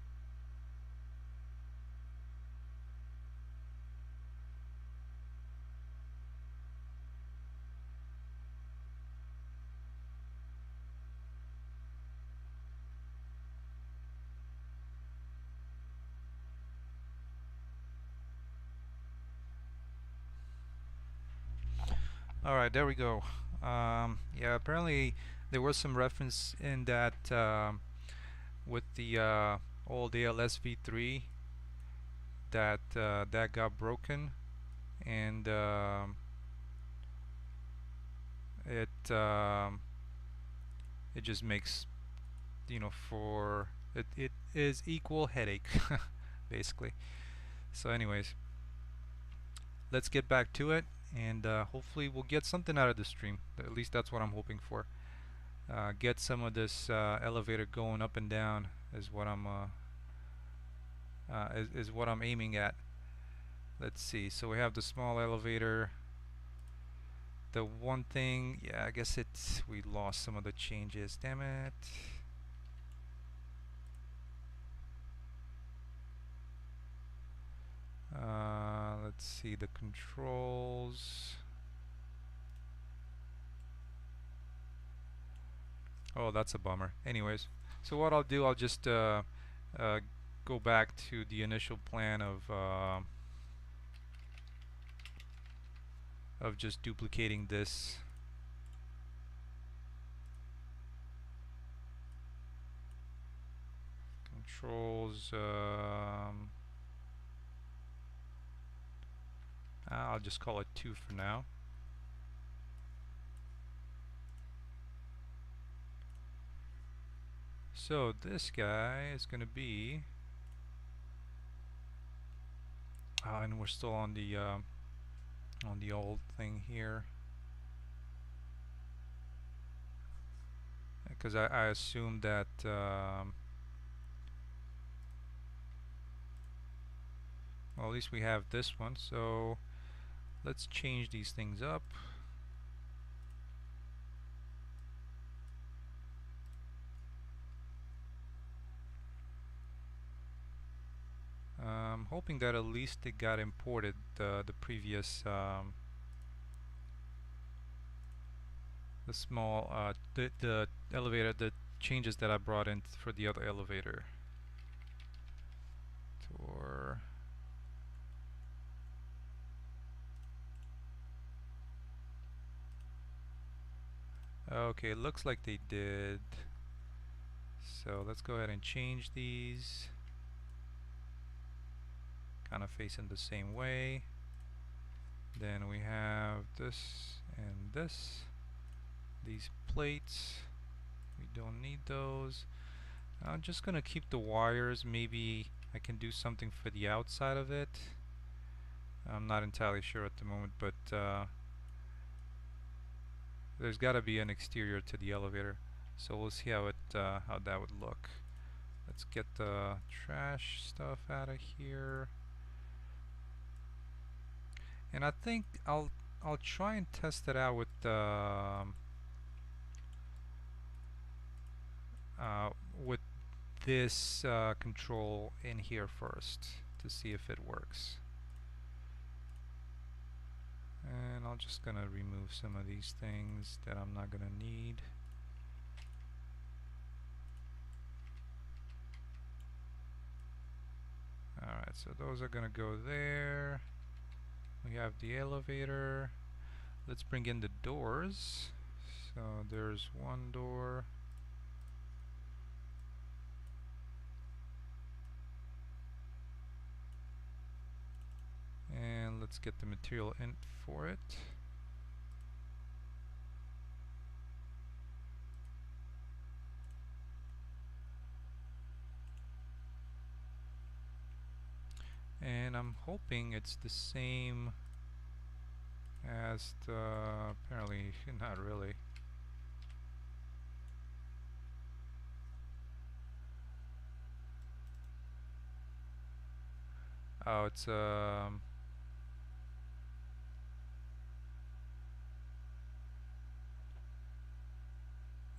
Alright, there we go. Yeah, apparently there was some reference in that with the old ALS V3 that got broken, and it just makes, for it is equal headache basically. So anyways, let's get back to it, and hopefully we'll get something out of the stream. At least that's what I'm hoping for. Get some of this elevator going up and down is what I'm aiming at. Let's see. So we have the small elevator. The one thing, yeah, I guess we lost some of the changes. Damn it. Let's see the controls. Oh, that's a bummer. Anyways, so what I'll do, I'll just go back to the initial plan of just duplicating this. Controls. I'll just call it 2 for now. So this guy is going to be, and we're still on the old thing here, because I assumed that well, at least we have this one. So let's change these things up. I'm hoping that at least it got imported, the previous the small the elevator, the changes that I brought in for the other elevator. Or okay, looks like they did. So let's go ahead and change these. Kind of facing the same way. Then we have this and this. These plates, we don't need those. I'm just gonna keep the wires. Maybe I can do something for the outside of it. I'm not entirely sure at the moment, but there's got to be an exterior to the elevator, so we'll see how that would look. Let's get the trash stuff out of here, and I think I'll try and test it out with this control in here first to see if it works. And I'm just gonna remove some of these things that I'm not gonna need. Alright, so those are gonna go there. We have the elevator. Let's bring in the doors. So there's one door. And let's get the material in for it. And I'm hoping it's the same as the, apparently not really. Oh, it's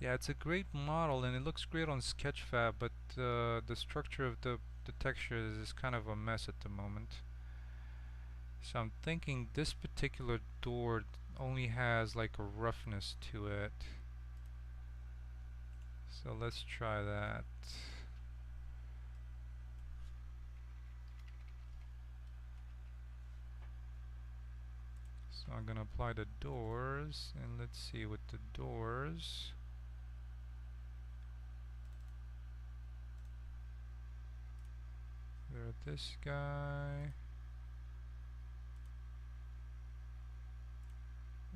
yeah, it's a great model and it looks great on Sketchfab, but the structure of the textures is kind of a mess at the moment. So I'm thinking this particular door only has like a roughness to it. So let's try that. So I'm gonna apply the doors, and let's see with the doors. There, this guy.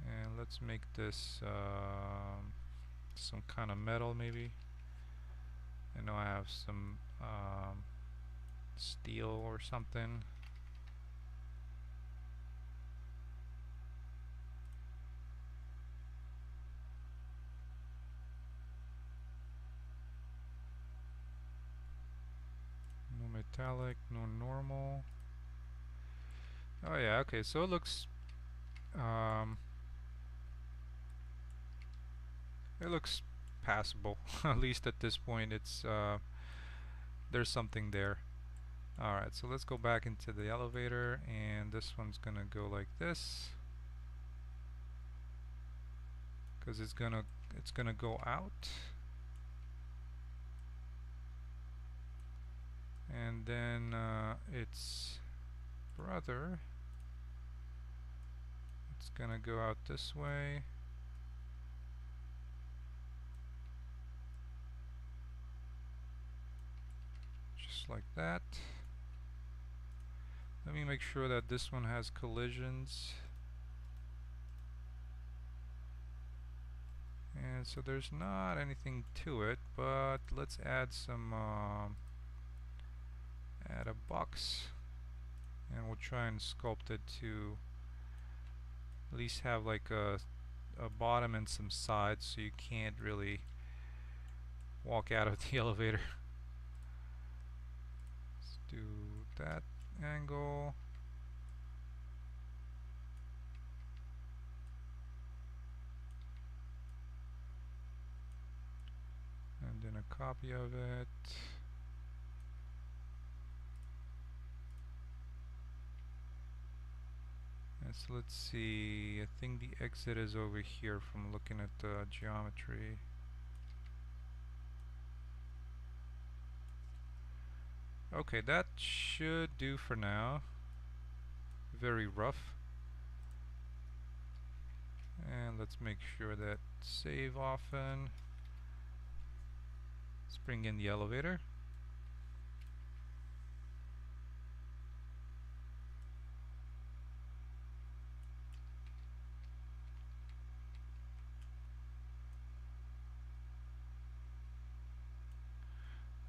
And let's make this some kind of metal maybe. I know I have some steel or something. No metallic, no normal. Oh yeah, okay, so it looks um, it looks passable. At least at this point it's there's something there. Alright, so let's go back into the elevator, and this one's gonna go like this, because it's gonna go out, and then its brother, it's gonna go out this way, just like that. Let me make sure that this one has collisions. And so there's not anything to it, but let's add some add a box, and we'll try and sculpt it to at least have like a bottom and some sides, so you can't really walk out of the elevator. Let's do that angle. And then a copy of it. And so let's see, I think the exit is over here from looking at the geometry. Okay, that should do for now. Very rough. And let's make sure that save often. Let's bring in the elevator.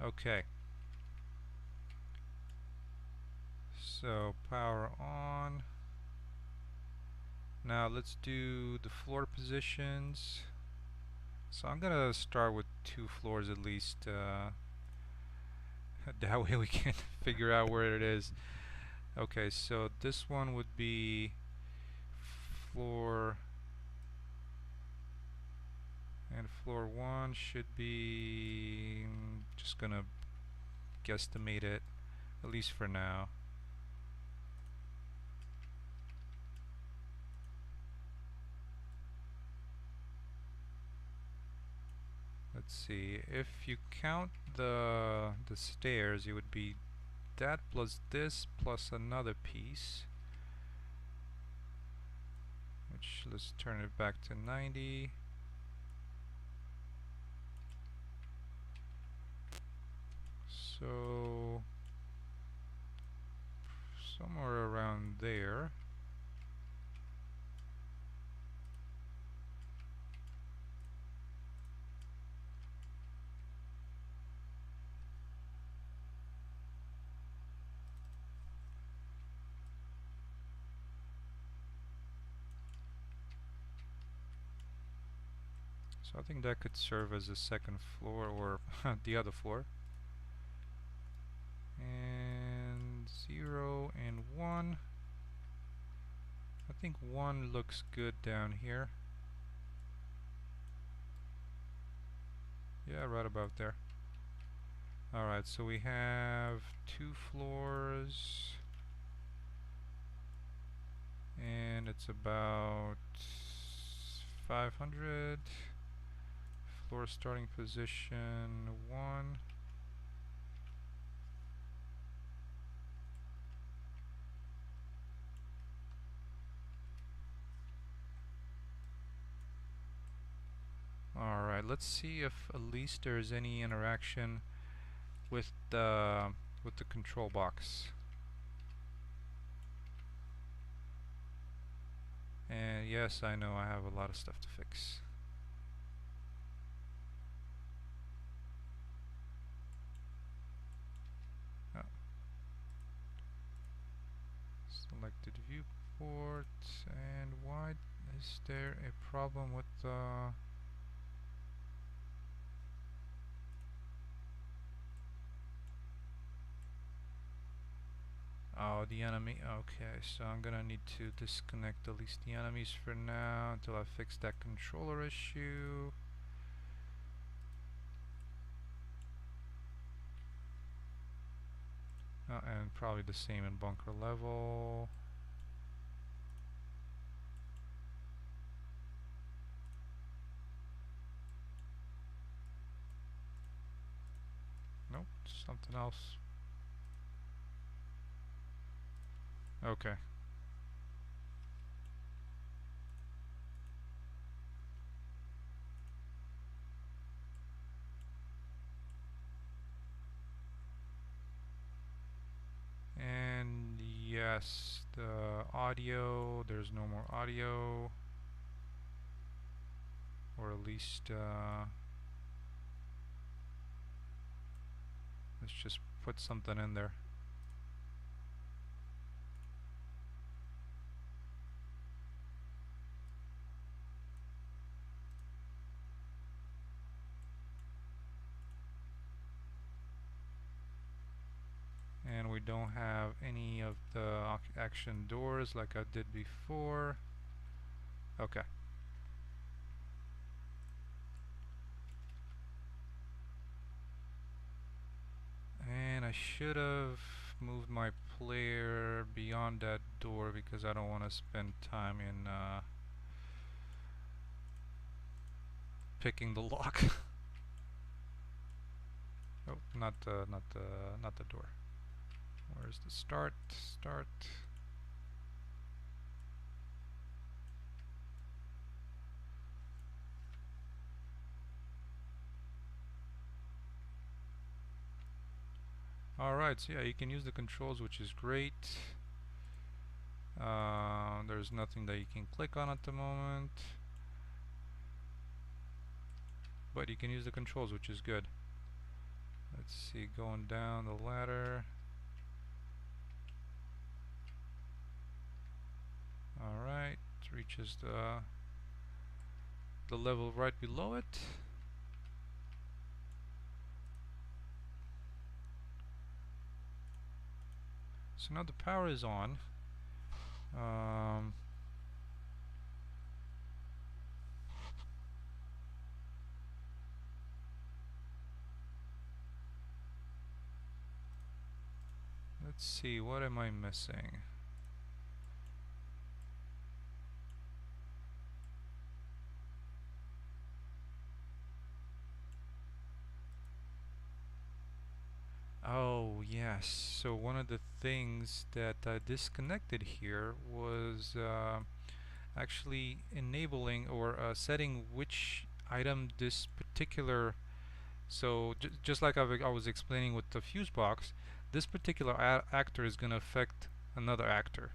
Okay. So power on. Now let's do the floor positions. So I'm gonna start with 2 floors at least. That way we can figure out where it is. Okay, so this one would be floor, and floor 1 should be, just gonna guesstimate it, at least for now. let's see, if you count the stairs, it would be that plus this plus another piece, which, let's turn it back to 90. So somewhere around there. So I think that could serve as a second floor, or the other floor. And 0 and 1. I think 1 looks good down here. Yeah, right about there. Alright, so we have 2 floors, and it's about 500. Floor starting position 1. Alright, let's see if at least there's any interaction with the control box. And yes, I know I have a lot of stuff to fix. Oh. Selected viewport, and why is there a problem with the... Oh, the enemy. Okay, so I'm gonna need to disconnect at least the enemies for now until I fix that controller issue. And probably the same in bunker level. Nope, something else. Okay. And yes, the audio, there's no more audio. Or at least, let's just put something in there. And we don't have any of the action doors like I did before. Okay. And I should have moved my player beyond that door because I don't want to spend time in picking the lock. Oh, not the door. Where's the start? Start. Alright, so yeah, you can use the controls, which is great. There's nothing that you can click on at the moment, but you can use the controls, which is good. Let's see, going down the ladder. Alright, reaches the level right below it. So now the power is on. Let's see, what am I missing? Oh yes, so one of the things that I disconnected here was actually enabling or setting which item this particular, so just like I was explaining with the fuse box, this particular actor is going to affect another actor.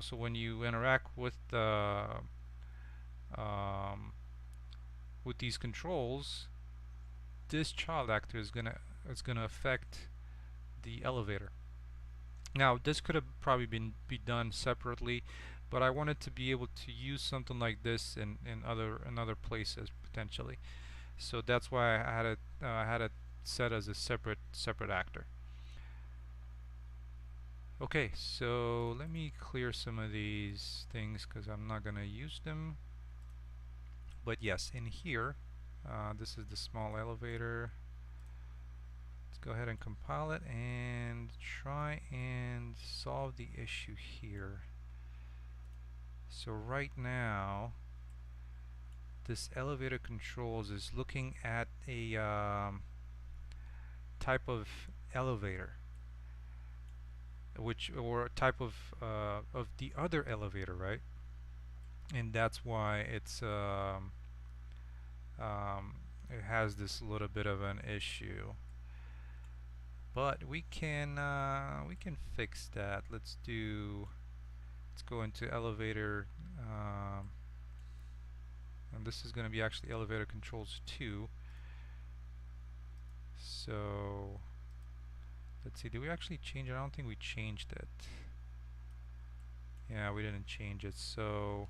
So when you interact um, with these controls, this child actor is gonna affect the elevator. Now this could have probably been be done separately, but I wanted to be able to use something like this in other places potentially. So that's why I had it set as a separate actor. Okay, so let me clear some of these things because I'm not gonna use them. But yes, in here, this is the small elevator. Let's go ahead and compile it and try and solve the issue here. So right now, this elevator controls is looking at a type of elevator, which or type of the other elevator, right? And that's why um, it has this little bit of an issue. But we can fix that. Let's go into elevator, and this is going to be actually elevator controls 2. So let's see, did we actually change it? I don't think we changed it. Yeah, we didn't change it. So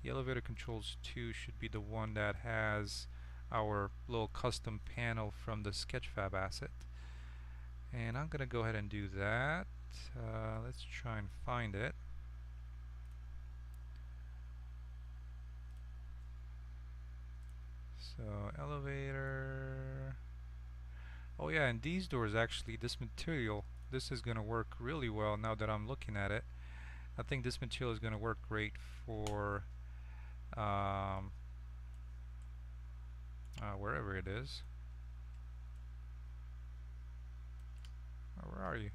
the elevator controls 2 should be the one that has our little custom panel from the Sketchfab asset. And I'm gonna go ahead and do that. Let's try and find it. So elevator. Oh yeah, and these doors actually, this material, this is gonna work really well now that I'm looking at it. I think this material is gonna work great for wherever it is. Where are you?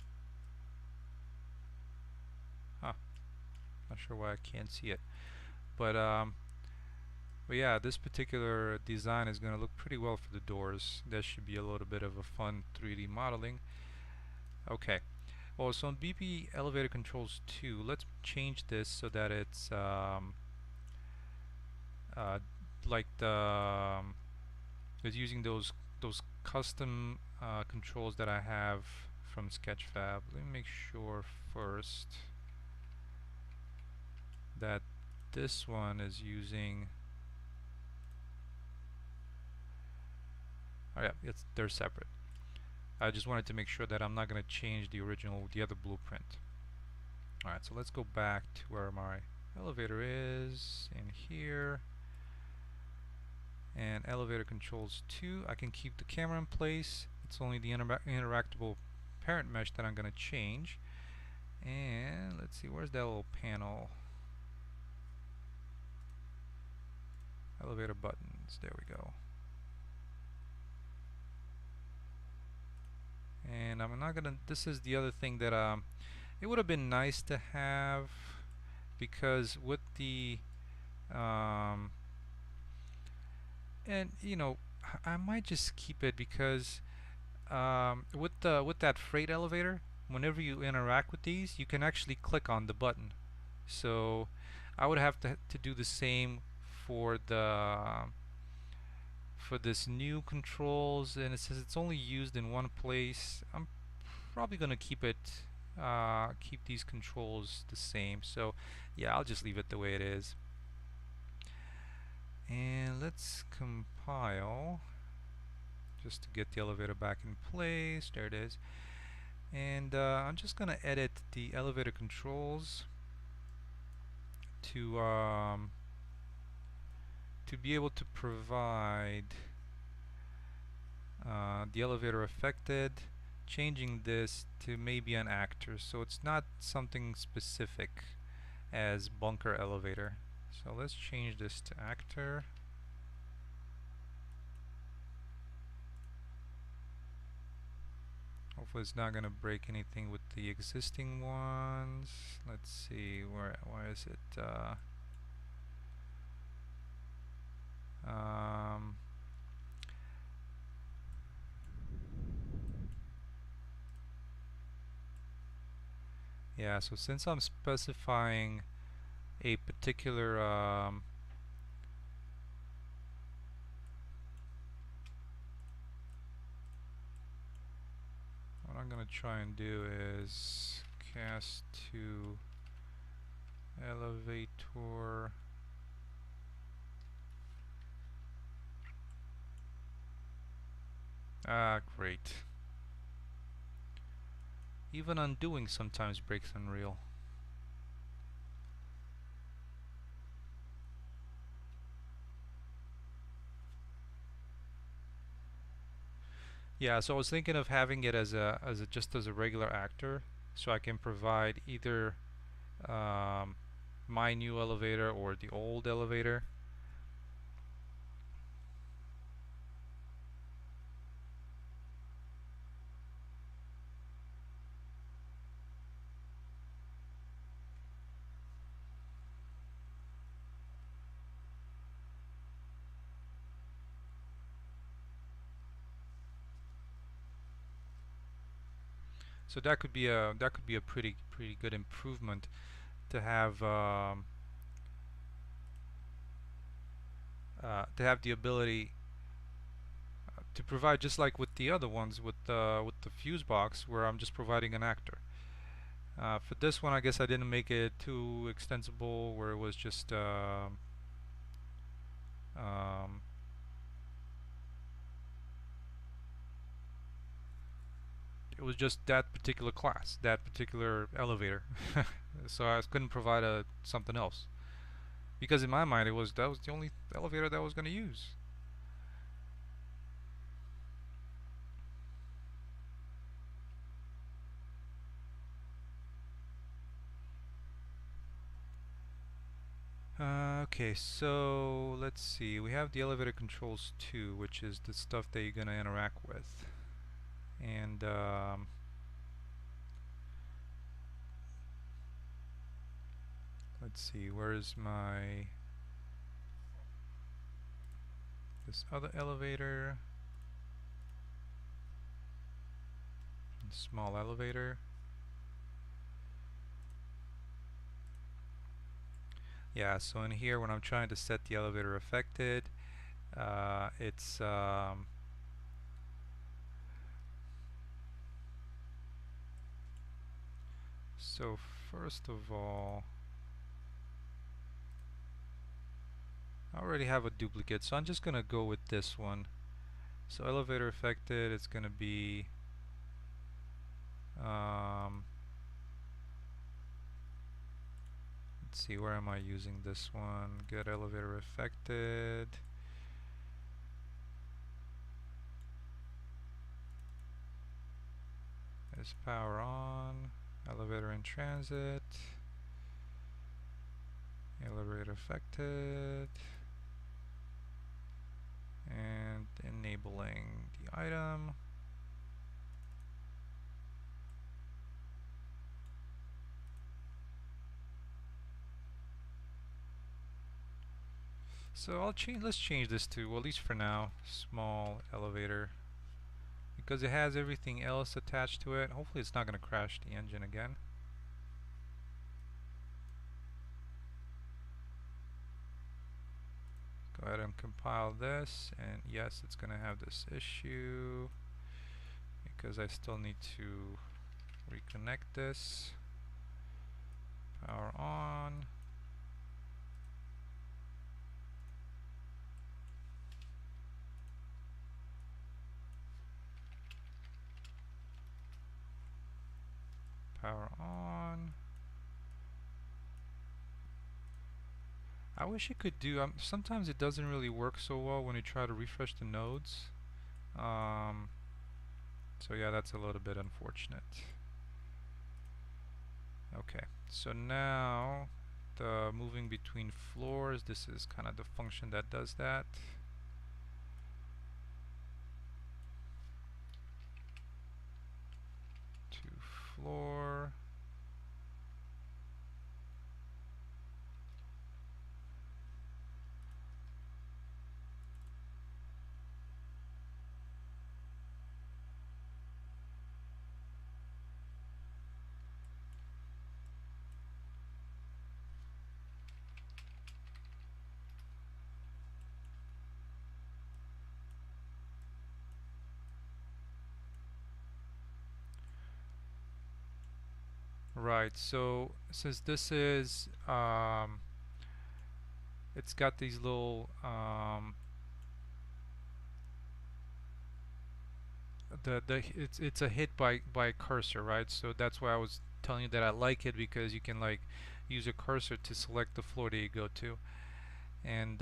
Huh. Not sure why I can't see it. But yeah, this particular design is going to look pretty well for the doors. That should be a little bit of a fun 3D modeling. Okay. Well, so on BP Elevator Controls 2, let's change this so that it's uh, like it's using those custom controls that I have from Sketchfab. Let me make sure first that this one is using. Oh yeah, they're separate. I just wanted to make sure that I'm not going to change the other blueprint. Alright, so let's go back to where my elevator is, in here. And elevator controls 2. I can keep the camera in place. It's only the interactable parent mesh that I'm going to change. And let's see, where's that little panel? Elevator buttons, there we go. And I'm not gonna, this is the other thing that it would have been nice to have, because with the and I might just keep it because with that freight elevator, whenever you interact with these, you can actually click on the button. So I would have to do the same for this new controls, and it says it's only used in one place. I'm probably gonna keep these controls the same. So yeah, I'll just leave it the way it is. And let's compile just to get the elevator back in place. There it is. And I'm just gonna edit the elevator controls to be able to provide the elevator affected, changing this to maybe an actor, so it's not something specific as bunker elevator. So let's change this to actor. Hopefully it's not gonna break anything with the existing ones. Let's see, where is it? Um, yeah, so since I'm specifying a particular what I'm gonna try and do is cast to elevator. Ah, great. Even undoing sometimes breaks Unreal. Yeah, so I was thinking of having it as a just as a regular actor, so I can provide either um, my new elevator or the old elevator. So that could be a pretty good improvement to have the ability to provide just like with the other ones with the fuse box where I'm just providing an actor. For this one, I guess I didn't make it too extensible where it was just um, it was just that particular class, that particular elevator. So I couldn't provide a something else because in my mind it was that was the only elevator that I was going to use. Okay, so let's see. We have the elevator controls too, which is the stuff that you're going to interact with. And let's see, where's my this other elevator? Small elevator. Yeah, so in here when I'm trying to set the elevator affected, it's so first of all, I already have a duplicate, so I'm just gonna go with this one. So elevator affected, it's gonna be let's see, where am I using this one? Get elevator affected. Is power on. Elevator in transit. Elevator affected. And enabling the item. So let's change this to, well, at least for now, small elevator. Because it has everything else attached to it. Hopefully it's not going to crash the engine again. Go ahead and compile this, and yes, it's going to have this issue because I still need to reconnect this. Power on. Power on. I wish it could do, sometimes it doesn't really work so well when you try to refresh the nodes. So yeah, that's a little bit unfortunate. Okay, so now the moving between floors, this is kind of the function that does that. floor. Right, so since this is it's got these little it's a hit by cursor, right? So that's why I was telling you that I like it, because you can like use a cursor to select the floor that you go to, and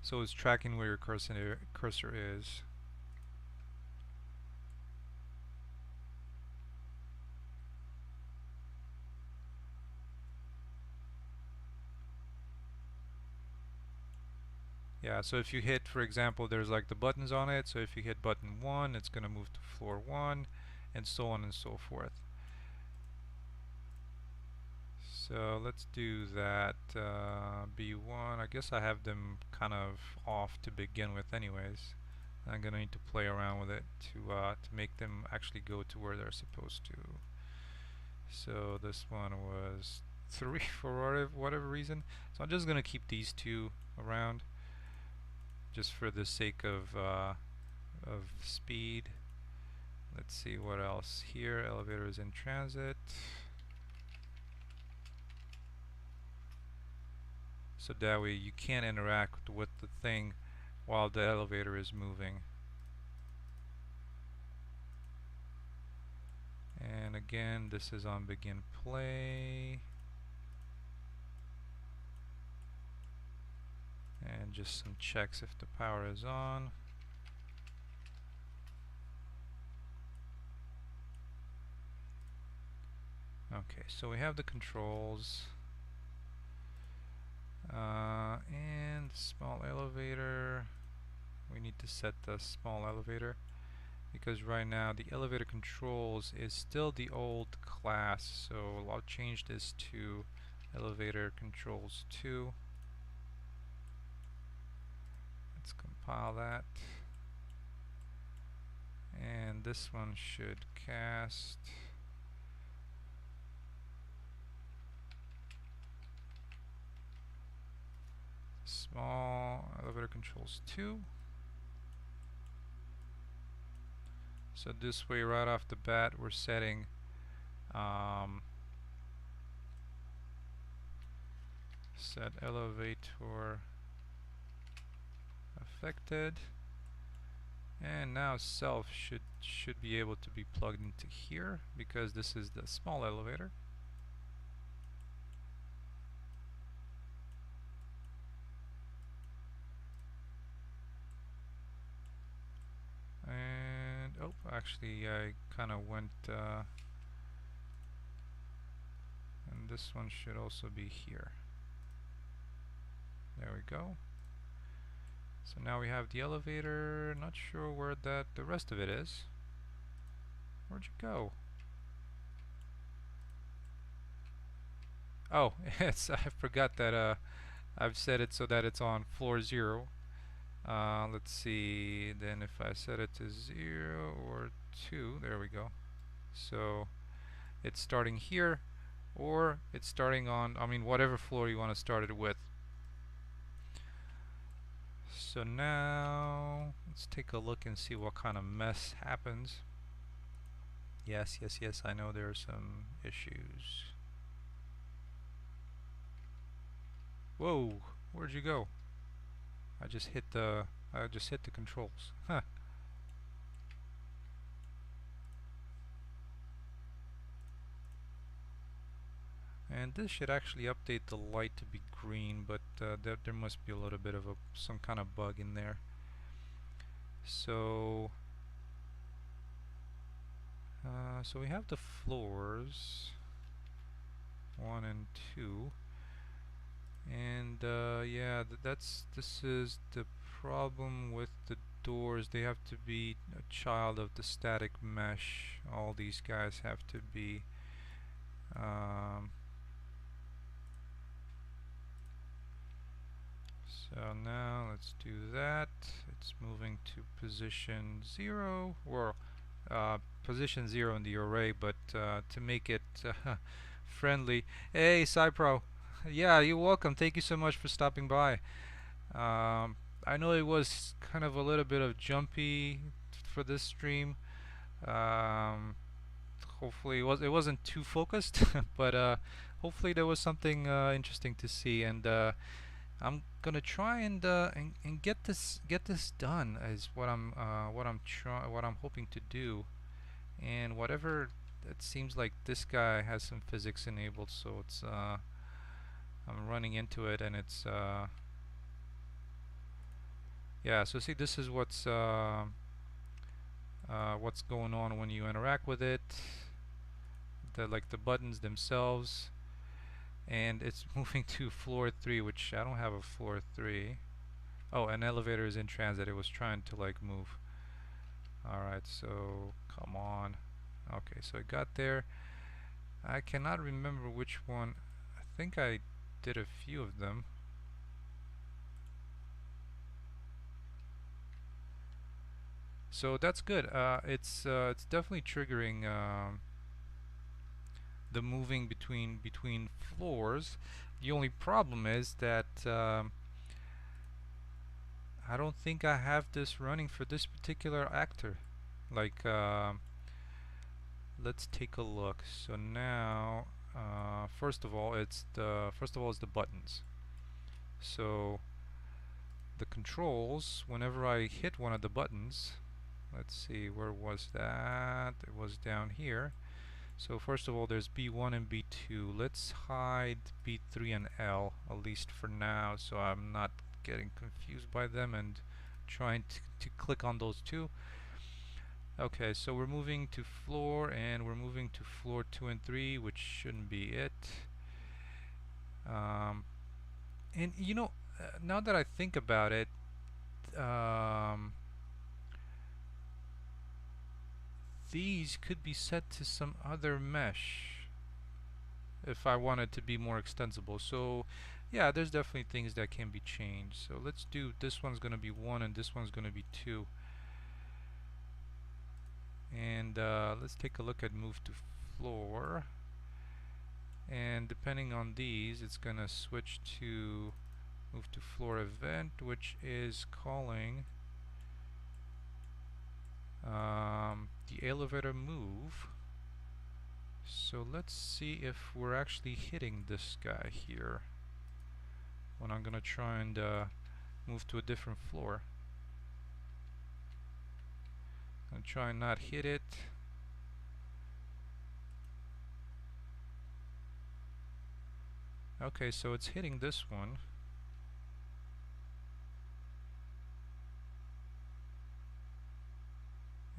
so it's tracking where your cursor is. Yeah, so if you hit, for example, there's like the buttons on it, so if you hit button 1, it's going to move to floor 1, and so on and so forth. So let's do that. B1, I guess I have them kind of off to begin with anyways. I'm going to need to play around with it to make them actually go to where they're supposed to. So this one was 3 for whatever reason. So I'm just going to keep these two around, just for the sake of speed. Let's see what else here. Elevator is in transit. So that way you can't interact with the thing while the elevator is moving. And again, this is on begin play. And just some checks if the power is on. Okay, so we have the controls. And small elevator. We need to set the small elevator, because right now the elevator controls is still the old class, so I'll change this to elevator controls 2. Let's compile that, and this one should cast small elevator controls 2. So this way, right off the bat, we're setting set elevator affected, and now self should be able to be plugged into here, because this is the small elevator. And oh, actually I kind of went and this one should also be here. There we go. So now we have the elevator. Not sure where the rest of it is. Where'd you go? Oh, it's, I forgot that I've set it so that it's on floor 0. Let's see, then if I set it to 0 or 2, there we go. So it's starting here, or it's starting on, I mean, whatever floor you want to start it with. So now let's take a look and see what kind of mess happens. Yes, I know there are some issues. Whoa, where'd you go? I just hit the controls. Huh. And this should actually update the light to be green, but there must be a little bit of some kind of bug in there. So so we have the floors 1 and 2, and yeah, this is the problem with the doors, they have to be a child of the static mesh. All these guys have to be um, so now let's do that. It's moving to position 0, or position 0 in the array, but to make it friendly. Hey, Cypro. Yeah, you're welcome. Thank you so much for stopping by. I know it was kind of a little bit of jumpy for this stream. Um, Hopefully it wasn't too focused, but hopefully there was something interesting to see, and I'm gonna try and get this done is what I'm hoping to do, and whatever it seems like this guy has some physics enabled, so it's I'm running into it, and it's yeah. So see, this is what's going on when you interact with it. Like the buttons themselves, and it's moving to floor 3, which I don't have a floor 3. Oh, an elevator is in transit. It was trying to like move. Alright, so come on. Okay, so it got there. I cannot remember which one. I think I did a few of them. So that's good. It's definitely triggering the moving between floors. The only problem is that I don't think I have this running for this particular actor. Like, let's take a look. So now, first of all, it's the buttons. So the controls, whenever I hit one of the buttons, let's see, where was that? It was down here. So first of all, there's B1 and B2. Let's hide B3 and L, at least for now, so I'm not getting confused by them and trying to click on those two. Okay, so we're moving to floor, and we're moving to floor 2 and 3, which shouldn't be it. And you know, now that I think about it, these could be set to some other mesh if I wanted to be more extensible. So yeah, there's definitely things that can be changed. So let's do, this one's gonna be 1 and this one's gonna be 2. And let's take a look at move to floor. And depending on these, it's gonna switch to move to floor event, which is calling the elevator move. So let's see if we're actually hitting this guy here when I'm gonna try and move to a different floor. I'm try and not hit it. Okay, so it's hitting this one.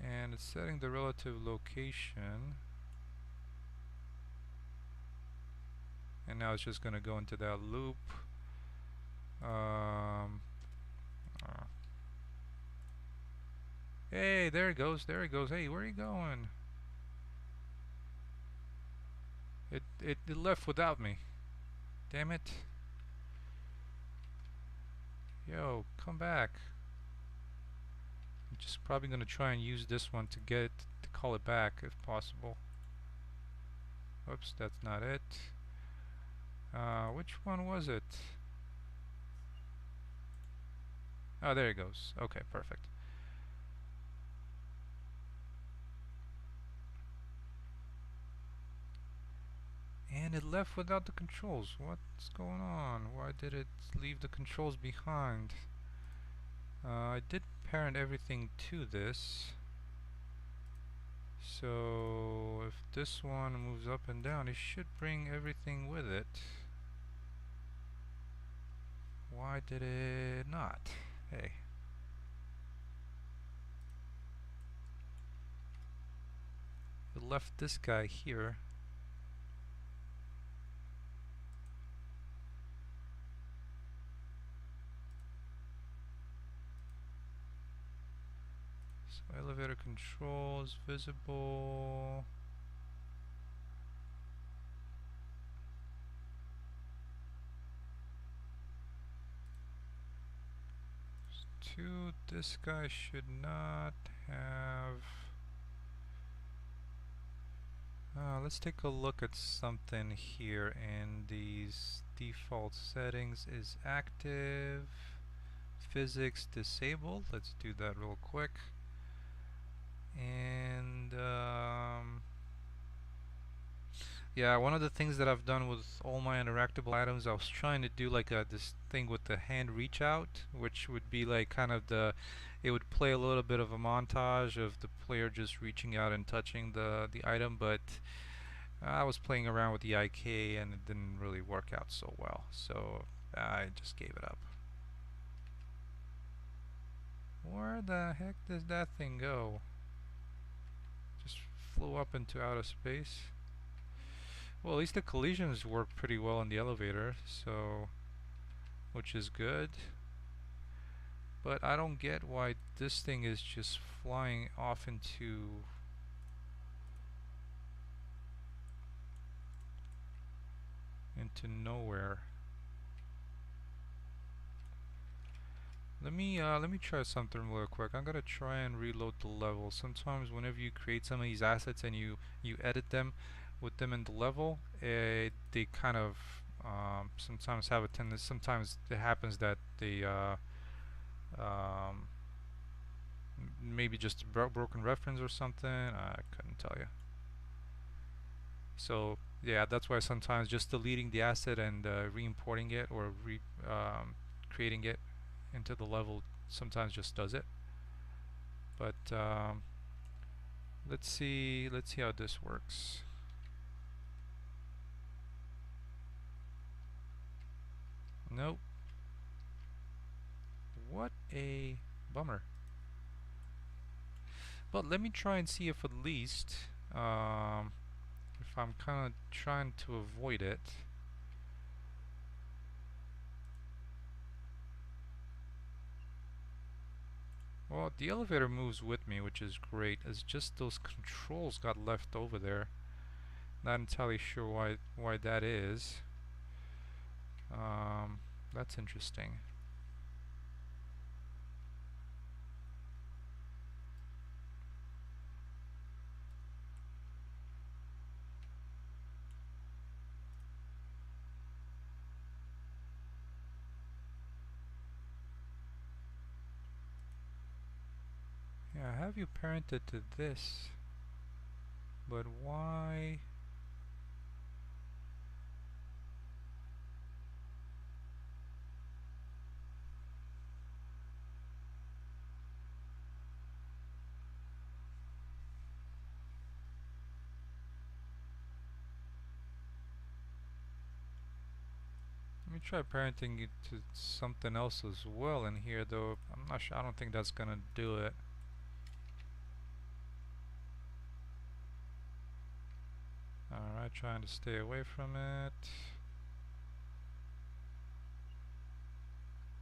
And it's setting the relative location. And now it's just going to go into that loop. Hey, there it goes, there it goes. Hey, where are you going? It left without me. Damn it. Yo, come back. I'm just probably going to try and use this one to call it back if possible. Oops, that's not it. Which one was it? Oh, there it goes. Okay, perfect. And it left without the controls. What's going on? Why did it leave the controls behind? I did parent everything to this. So if this one moves up and down, it should bring everything with it. Why did it not? Hey. It left this guy here. So elevator controls visible. Two, this guy should not have. Let's take a look at something here in these default settings. Is active physics disabled? Let's do that real quick. And yeah, one of the things that I've done with all my interactable items, I was trying to do like this thing with the hand reach out, which would be like kind of it would play a little bit of a montage of the player just reaching out and touching the item, but I was playing around with the IK and it didn't really work out so well, so I just gave it up. Where the heck does that thing go? Just flew up into outer space. Well, at least the collisions work pretty well in the elevator, so which is good. But I don't get why this thing is just flying off into nowhere. Let me try something real quick. I'm gonna try and reload the level. Sometimes whenever you create some of these assets and you edit them with them in the level, they kind of sometimes have a tendency. Sometimes it happens that they um, maybe just a broken reference or something. I couldn't tell you. So yeah, that's why sometimes just deleting the asset and re-importing it or creating it into the level sometimes just does it. But let's see how this works. Nope. What a bummer. But let me try and see if at least if I'm kind of trying to avoid it. Well, the elevator moves with me, which is great. It's just those controls got left over there. Not entirely sure why that is. That's interesting. Yeah, I have you parented to this, but why? Let me try parenting it to something else as well in here, though. I'm not sure. I don't think that's gonna do it. Alright, trying to stay away from it.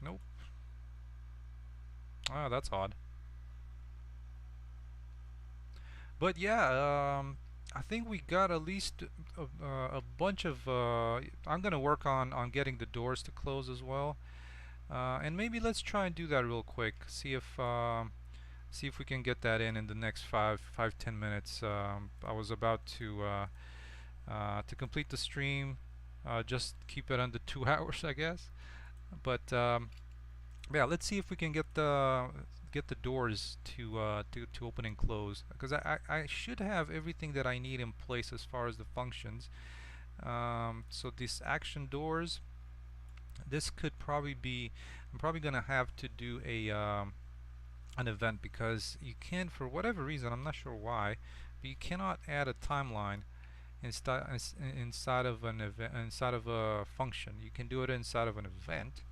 Nope. Ah, that's odd. But yeah, I think we got at least a bunch of. I'm gonna work on getting the doors to close as well, and maybe let's try and do that real quick. See if we can get that in the next 10 minutes. I was about to complete the stream, just keep it under 2 hours, I guess. But yeah, let's see if we can get the doors to open and close, because I should have everything that I need in place as far as the functions. So these action doors, this could probably be, I'm probably gonna have to do an event, because you can't, for whatever reason, I'm not sure why, but you cannot add a timeline inside of an event, inside of a function. You can do it inside of an event.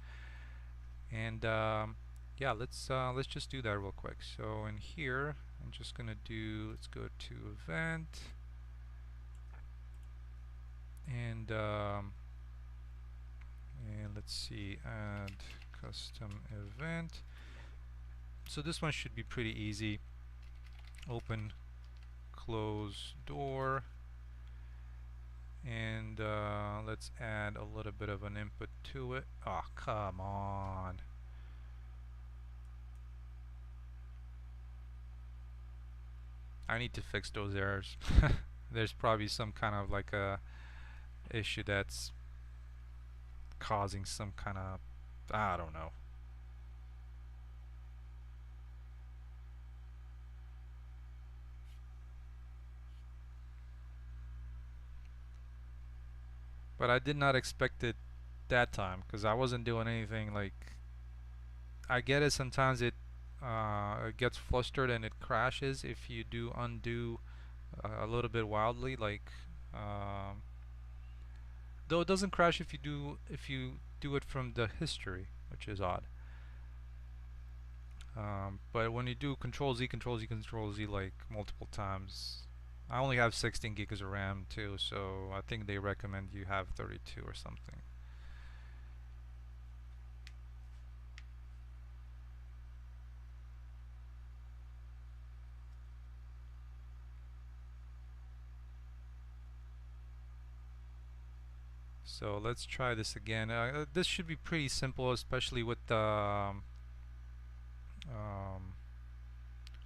And yeah, let's just do that real quick. So in here, I'm just gonna do, let's go to event, and let's see, add custom event. So this one should be pretty easy. open, close door, and let's add a little bit of an input to it. Oh, come on. I need to fix those errors. There's probably some kind of like a issue that's causing some kind of, I don't know. But I did not expect it that time because I wasn't doing anything. Like, I get it, sometimes it gets flustered and it crashes if you do undo a little bit wildly, like um, though it doesn't crash if you do it from the history, which is odd. But when you do Control Z, Control Z, Control Z like multiple times, I only have 16 gigs of RAM too, so I think they recommend you have 32 or something. So let's try this again. This should be pretty simple, especially with the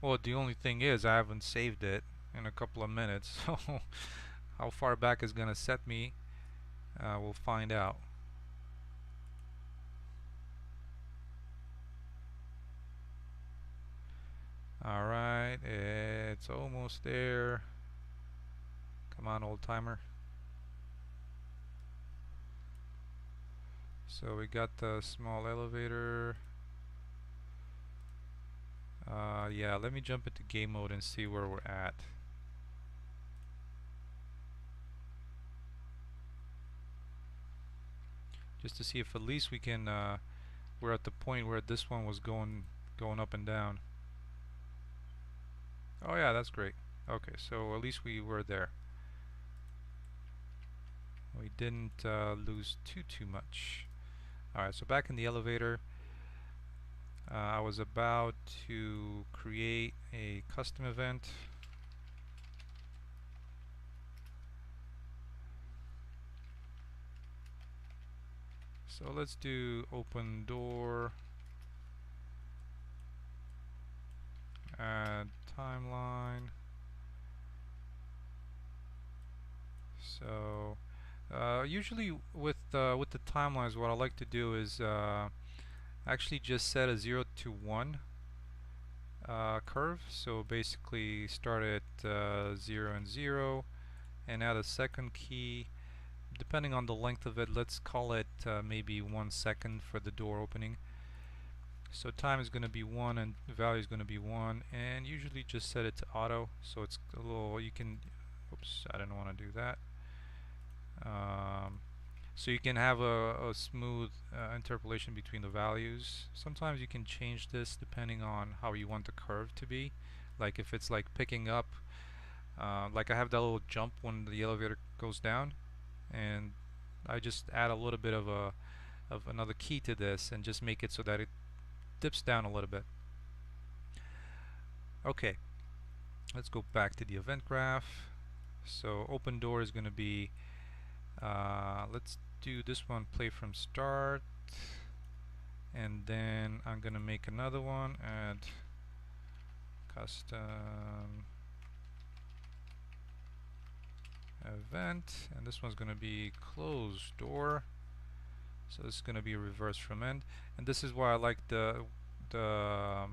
well, the only thing is I haven't saved it in a couple of minutes, so how far back is gonna set me, we'll find out. Alright, it's almost there. Come on, old timer. So we got the small elevator. Yeah, let me jump into game mode and see where we're at. Just to see if at least we can, we're at the point where this one was going up and down. Oh yeah, that's great. Okay, so at least we were there. We didn't lose too much. Alright, so back in the elevator, I was about to create a custom event. So let's do open door, add timeline. So usually with the timelines, what I like to do is actually just set a 0 to 1 curve. So basically start at 0 and 0 and add a second key. Depending on the length of it, let's call it maybe 1 second for the door opening. So time is going to be 1 and value is going to be 1, and usually just set it to auto, so it's a little, you can, oops, I didn't want to do that. So you can have a smooth interpolation between the values. Sometimes you can change this depending on how you want the curve to be. Like if it's like picking up, like I have that little jump when the elevator goes down, and I just add a little bit of another key to this and just make it so that it dips down a little bit. Okay, let's go back to the event graph. So open door is going to be, let's do this one, play from start, and then I'm going to make another one, add custom event, and this one's going to be closed door. So this is going to be reverse from end, and this is why I like the 0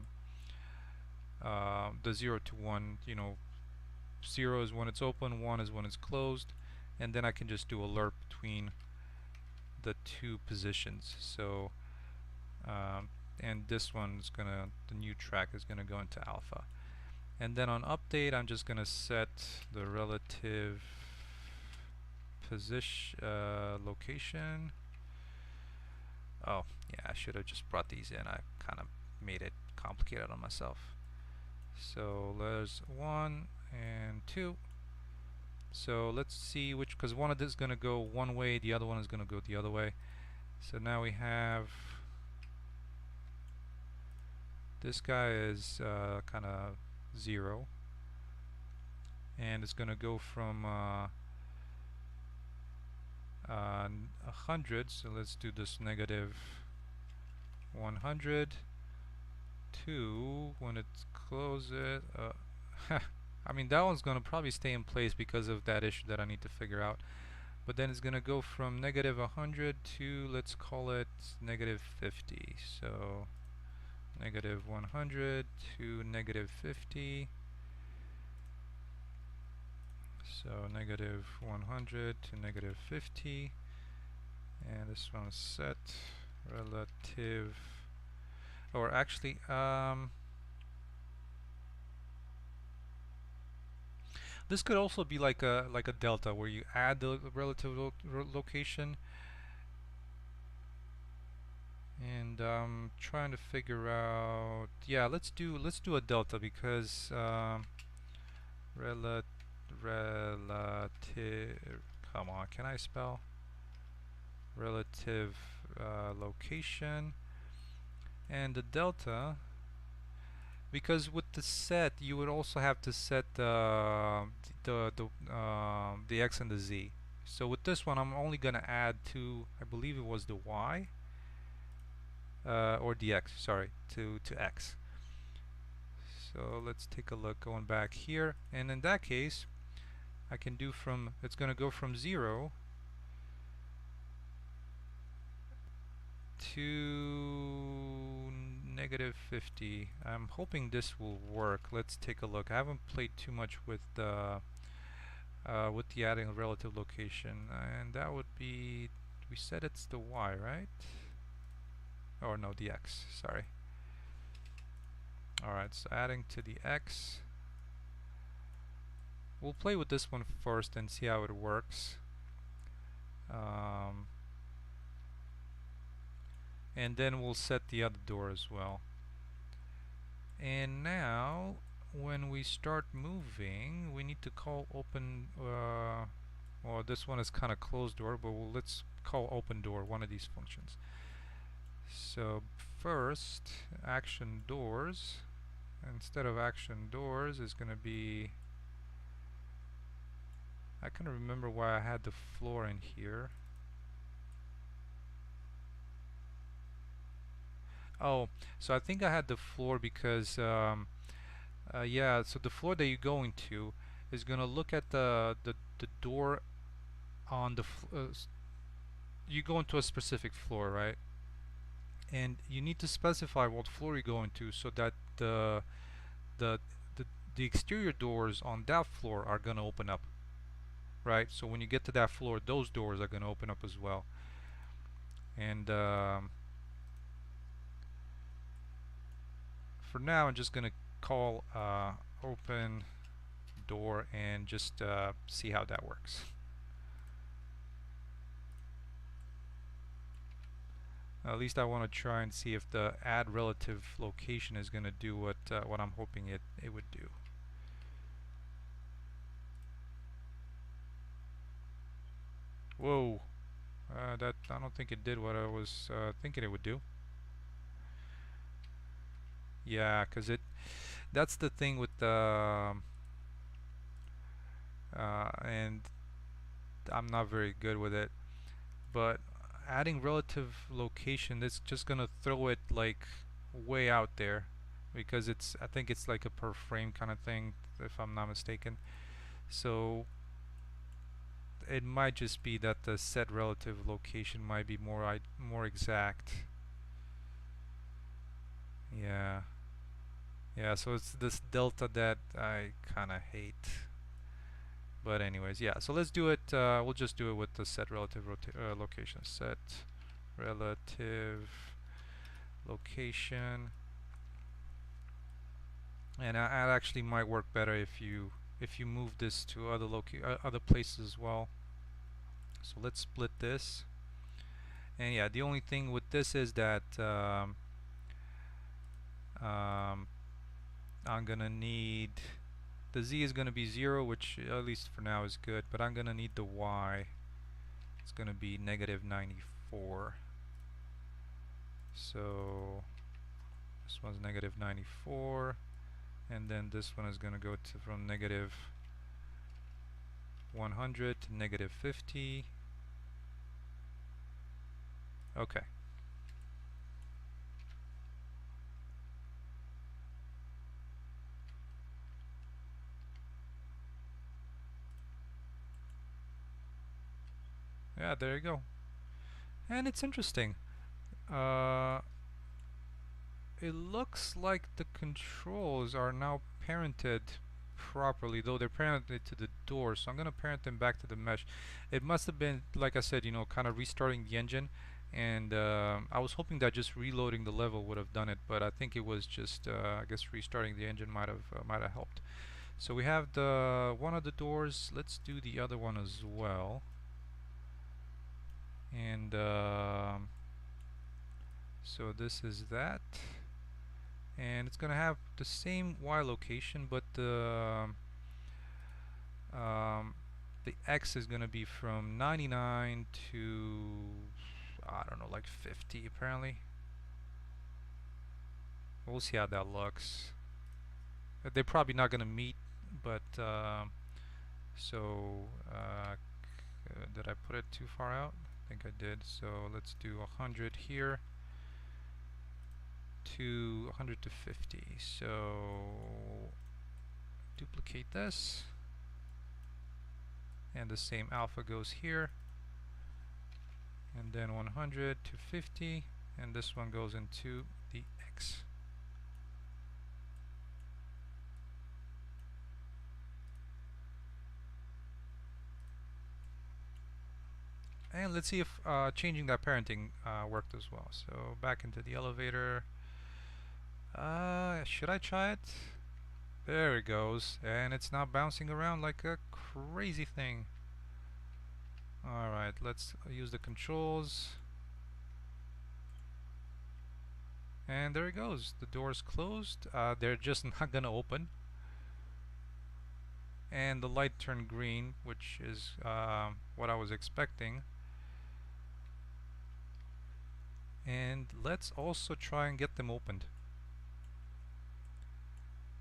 to 1. You know, 0 is when it's open, 1 is when it's closed, and then I can just do a lerp between the two positions. So and this one's gonna, the new track is gonna go into alpha, and then on update I'm just gonna set the relative position location. Oh yeah, I should have just brought these in. I kind of made it complicated on myself. So there's 1 and 2. So let's see which, because one of this is going to go one way, the other one is going to go the other way. So now we have, this guy is kind of 0. and it's gonna go from 100, so let's do this negative 100 to when it closes. I mean, that one's gonna probably stay in place because of that issue that I need to figure out. But then it's gonna go from negative 100 to, let's call it negative 50. So negative 100 to negative 50. So negative 100 to negative 50. And this one is set relative, or actually, this could also be like a delta where you add the relative location, and trying to figure out. Yeah, let's do a delta because relative. Come on, can I spell? Relative location, and the delta, because with the set you would also have to set the x and the z. So with this one I'm only gonna add to, I believe it was the y, or the x, sorry, to x. So let's take a look going back here, and in that case I can do from, it's gonna go from 0 to negative 50. I'm hoping this will work. Let's take a look. I haven't played too much with the adding a relative location, and that would be, we said it's the y, right? Or no, the x, sorry. Alright, so adding to the x. We'll play with this one first and see how it works. And then we'll set the other door as well. And now when we start moving, we need to call open, well, this one is kind of closed door, but let's call open door, one of these functions. So first, action doors, instead of action doors is going to be, I can't remember why I had the floor in here. Oh, so I think I had the floor because yeah, so the floor that you go into is gonna look at the door on the you go into a specific floor, right? And you need to specify what floor you go into so that the the, the exterior doors on that floor are gonna open up, right? So when you get to that floor, those doors are gonna open up as well. And for now, I'm just gonna call open door and just see how that works. At least I want to try and see if the add relative location is going to do what I'm hoping it would do. Whoa, that, I don't think it did what I was thinking it would do. Yeah, because that's the thing with the and I'm not very good with it, but adding relative location, it's just gonna throw it like way out there, because it's, I think it's like a per frame kind of thing, if I'm not mistaken. So it might just be that the set relative location might be more exact. Yeah. Yeah, so it's this delta that I kind of hate. But anyways, yeah, so let's do it, we'll just do it with the set relative location. Set relative location. And that actually might work better if you move this to other places as well. So let's split this. And yeah, the only thing with this is that I'm gonna need, the z is gonna be 0, which at least for now is good, but I'm gonna need the y. It's gonna be negative 94. So this one's negative 94, and then this one is gonna go to from negative 100 to negative 50. Okay. Yeah, there you go. And it's interesting. Uh, it looks like the controls are now parented properly, though they're parented to the door, so I'm gonna parent them back to the mesh. It must have been, like I said, kind of restarting the engine, and I was hoping that just reloading the level would have done it, but I think it was just, I guess restarting the engine might have helped. So we have the one of the doors. Let's do the other one as well, and so this is that. And it's gonna have the same Y location, but um, the X is gonna be from 99 to, I don't know, like 50 apparently. We'll see how that looks. They're probably not gonna meet, but so did I put it too far out? I think I did. So let's do 100 here to 100 to 50. So duplicate this, and the same alpha goes here, and then 100 to 50, and this one goes into the X. And let's see if changing that parenting worked as well. So back into the elevator. Should I try it? There it goes, and it's now bouncing around like a crazy thing. Alright, let's use the controls. And there it goes. The door's closed. They're just not gonna open. And the light turned green, which is what I was expecting. And let's also try and get them opened.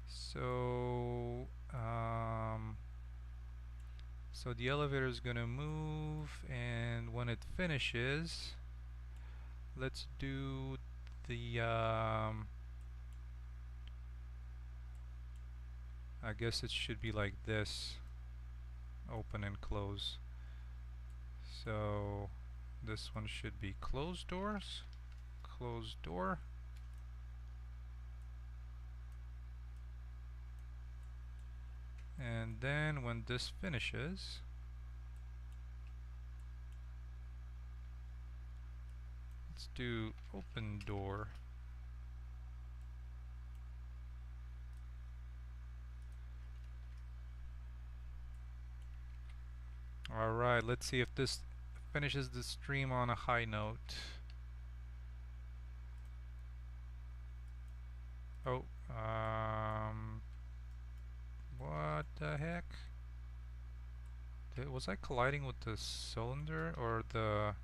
So so the elevator is gonna move, and when it finishes, let's do the I guess it should be like this, open and close. So this one should be closed doors, closed door. And then when this finishes, let's do open door. Alright, let's see if this finishes the stream on a high note. Oh, what the heck? Was I colliding with the cylinder or the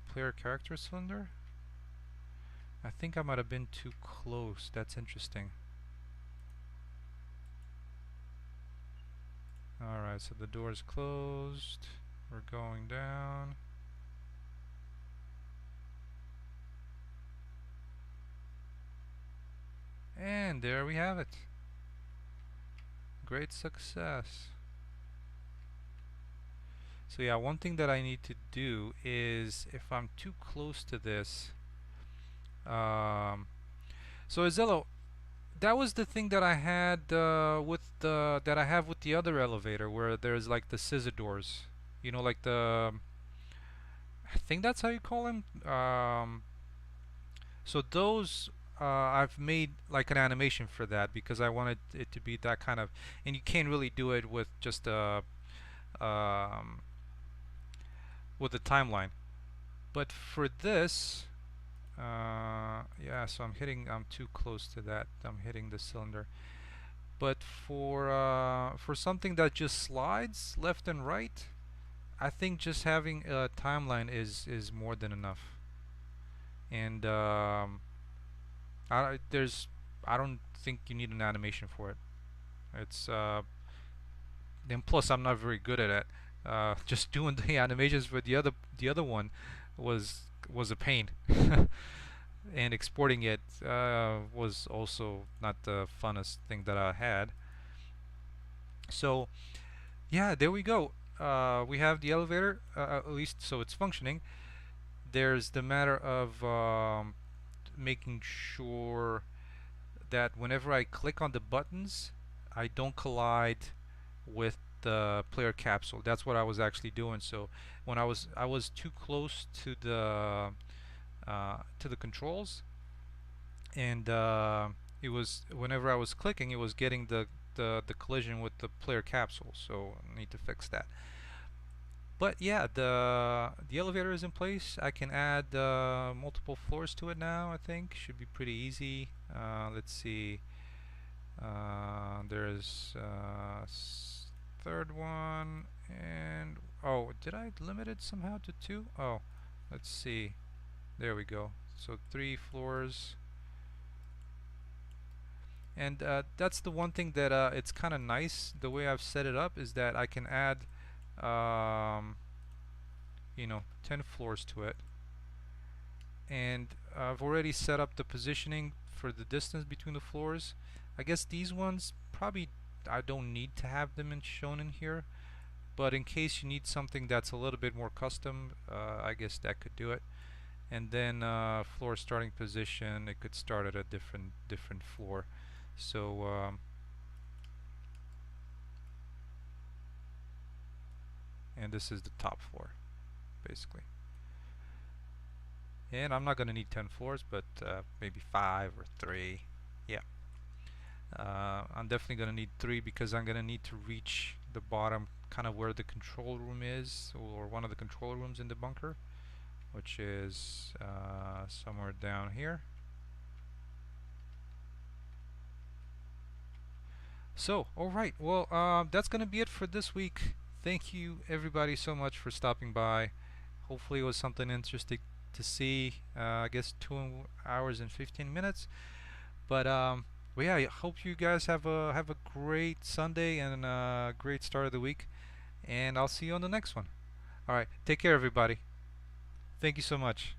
player character cylinder? I think I might have been too close. That's interesting. Alright, so the door is closed. We're going down. And there we have it. Great success. So yeah, one thing that I need to do is, if I'm too close to this, so Azello, that was the thing that I had that I have with the other elevator, where there's like the scissor doors, like the, I think that's how you call them. So those, I've made like an animation for that because I wanted it to be that kind of, and you can't really do it with just um, with the timeline. But for this, yeah, so I'm too close to that. I'm hitting the cylinder. But for something that just slides left and right, I think just having a timeline is more than enough. And I don't think you need an animation for it. It's And plus, I'm not very good at it. Just doing the animations for the other one was a pain, and exporting it was also not the funnest thing that I had. So yeah, there we go. We have the elevator, at least so it's functioning. There's the matter of making sure that whenever I click on the buttons, I don't collide with the player capsule. That's what I was actually doing. So when I was too close to the controls, and it was whenever I was clicking, it was getting the collision with the player capsule. So I need to fix that. But yeah, the elevator is in place. I can add multiple floors to it now. I think should be pretty easy. Let's see. There's third one, and oh, did I limit it somehow to two? Oh, let's see. There we go. So 3 floors, and that's the one thing that it's kind of nice. The way I've set it up is that I can add, um, 10 floors to it, and I've already set up the positioning for the distance between the floors. I guess these ones probably I don't need to have them shown in here, but in case you need something that's a little bit more custom, I guess that could do it. And then floor starting position, it could start at a different floor. So and this is the top floor basically. And I'm not going to need 10 floors, but maybe 5 or 3. Yeah. I'm definitely going to need 3 because I'm going to need to reach the bottom, kind of where the control room is, or one of the control rooms in the bunker, which is somewhere down here. So, alright, well, that's going to be it for this week. Thank you everybody so much for stopping by. Hopefully it was something interesting to see. I guess 2 hours and 15 minutes. But well, yeah, I hope you guys have a great Sunday and a great start of the week. And I'll see you on the next one. All right, take care, everybody. Thank you so much.